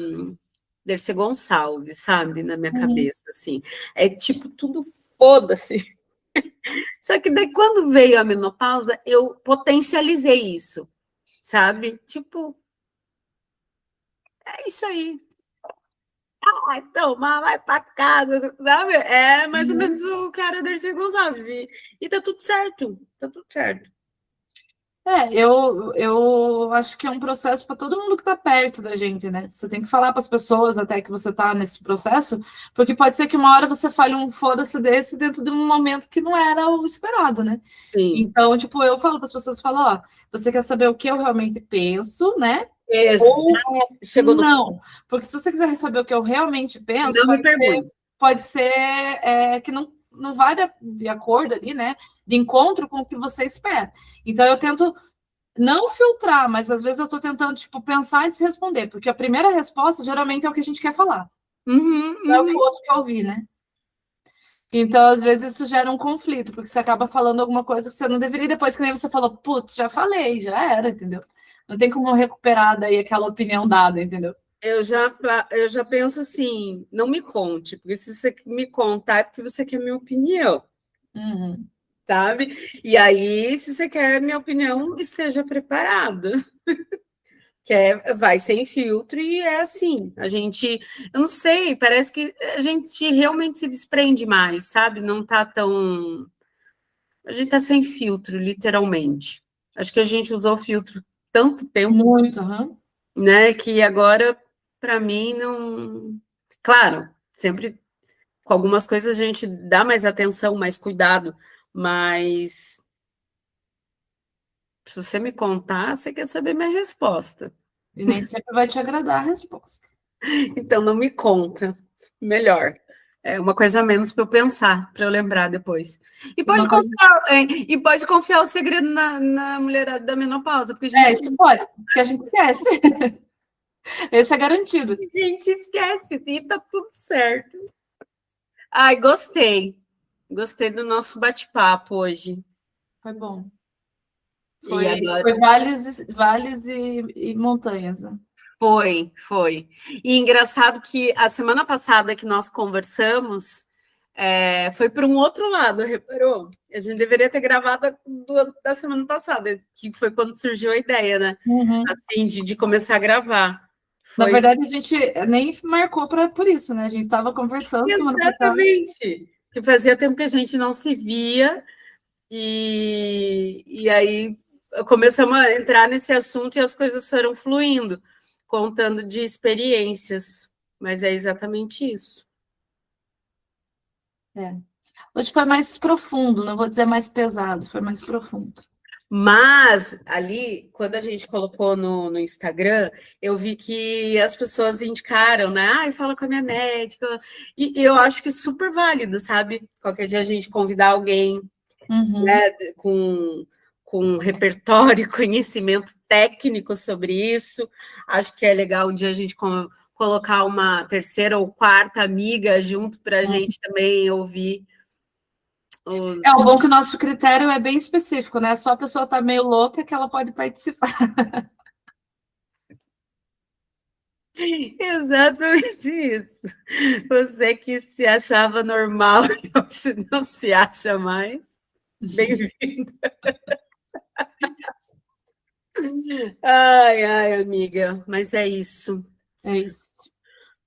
Dercy Gonçalves, sabe? Na minha cabeça, assim. É tipo, tudo foda-se. Só que daí, quando veio a menopausa, eu potencializei isso, sabe? Tipo, é isso aí. Vai tomar, vai para casa, sabe? É mais ou menos o cara Dercy Gonçalves. E tá tudo certo, tá tudo certo. Eu acho que é um processo para todo mundo que está perto da gente, né? Você tem que falar para as pessoas até que você está nesse processo, porque pode ser que uma hora você fale um foda-se desse dentro de um momento que não era o esperado, né? Sim. Então, tipo, eu falo para as pessoas, falo, você quer saber o que eu realmente penso, né? Ou Chegou no... não. Porque se você quiser saber o que eu realmente penso, Não me pergunte. pode ser que não vai de acordo ali, né? De encontro com o que você espera. Então, eu tento não filtrar, mas às vezes eu estou tentando, tipo, pensar antes de responder, porque a primeira resposta geralmente é o que a gente quer falar. Não é o que o outro quer ouvir, né? Então, às vezes, isso gera um conflito, porque você acaba falando alguma coisa que você não deveria, e depois que nem você falou, putz, já falei, já era, entendeu? Não tem como recuperar daí aquela opinião dada, entendeu? Eu já penso assim, não me conte, porque se você me contar é porque você quer minha opinião, Uhum. sabe? E aí, se você quer minha opinião, esteja preparada. Vai sem filtro e é assim, eu não sei, parece que a gente realmente se desprende mais, sabe? Não tá tão, a gente tá sem filtro, literalmente. Acho que a gente usou filtro tanto tempo, Muito, uhum. né, que agora, para mim, não... Claro, sempre com algumas coisas a gente dá mais atenção, mais cuidado, mas se você me contar, você quer saber minha resposta. E nem sempre vai te agradar a resposta. Então não me conta. Melhor. É uma coisa a menos para eu pensar, para eu lembrar depois. E pode confiar o segredo na mulherada da menopausa, porque Isso pode, porque a gente esquece. Esse é garantido. a gente esquece e tá tudo certo. Ai, gostei. Gostei do nosso bate-papo hoje. Foi bom. E agora... Foi vales e montanhas, né? Foi. E engraçado que a semana passada que nós conversamos foi para um outro lado, reparou? A gente deveria ter gravado da semana passada, que foi quando surgiu a ideia, né? Uhum. Assim, de começar a gravar. Na verdade, a gente nem marcou por isso, né? A gente estava conversando semana passada. Exatamente. Que fazia tempo que a gente não se via, e aí começamos a entrar nesse assunto e as coisas foram fluindo, contando de experiências. Mas é exatamente isso. Hoje foi mais profundo, não vou dizer mais pesado, foi mais profundo. Mas ali, quando a gente colocou no Instagram, eu vi que as pessoas indicaram, né? Ah, fala com a minha médica. E eu acho que super válido, sabe? Qualquer dia a gente convidar alguém, né, com repertório, conhecimento técnico sobre isso. Acho que é legal um dia a gente colocar uma terceira ou quarta amiga junto para a gente também ouvir. O bom que o nosso critério é bem específico, né? Só a pessoa tá meio louca que ela pode participar. Exatamente isso. Você que se achava normal e hoje não se acha mais. Bem-vinda. Ai, amiga, mas é isso. É isso.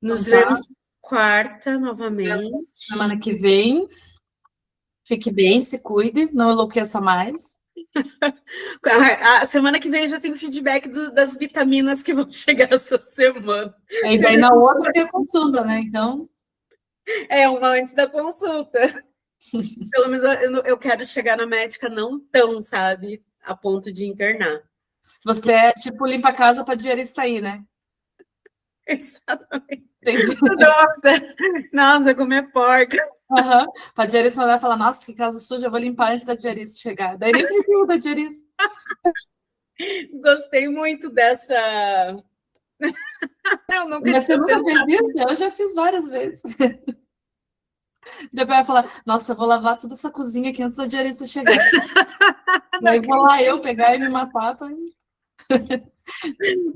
Nos Então, vemos quarta novamente. Semana que vem. Fique bem, se cuide, não enlouqueça mais. A semana que vem já tem feedback das vitaminas que vão chegar essa semana. E daí na outra tem a consulta, né? Então. Uma antes da consulta. Pelo menos eu quero chegar na médica não tão, sabe, a ponto de internar. Você é tipo limpa a casa para diarista aí, né? Exatamente. Entendi. Nossa, comer porca. Uhum. Para diarista vai falar, nossa, que casa suja, eu vou limpar antes da diarista chegar. Daí nem precisa da diarista. Gostei muito dessa. Eu nunca Mas você tinha nunca fez pensado. isso? Eu já fiz várias vezes. Depois vai falar, nossa, eu vou lavar toda essa cozinha aqui antes da diarista chegar. Daí vou lá eu pegar e me matar.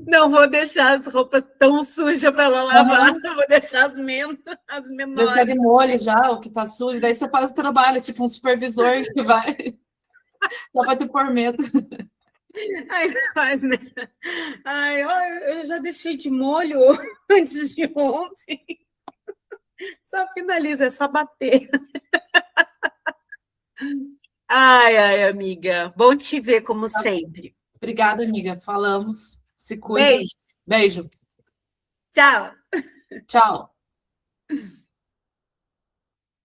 Não vou deixar as roupas tão sujas para ela lavar, vou deixar as menores. Deixar de molho já, o que tá sujo. Daí você faz o trabalho, tipo um supervisor que vai. Só para te pôr medo. Ai, faz, né? Ai, eu já deixei de molho antes de ontem. Só finaliza, é só bater. Ai, amiga. Bom te ver, como sempre. Obrigada, amiga. Falamos. Se cuida. Beijo. Beijo. Tchau. Tchau.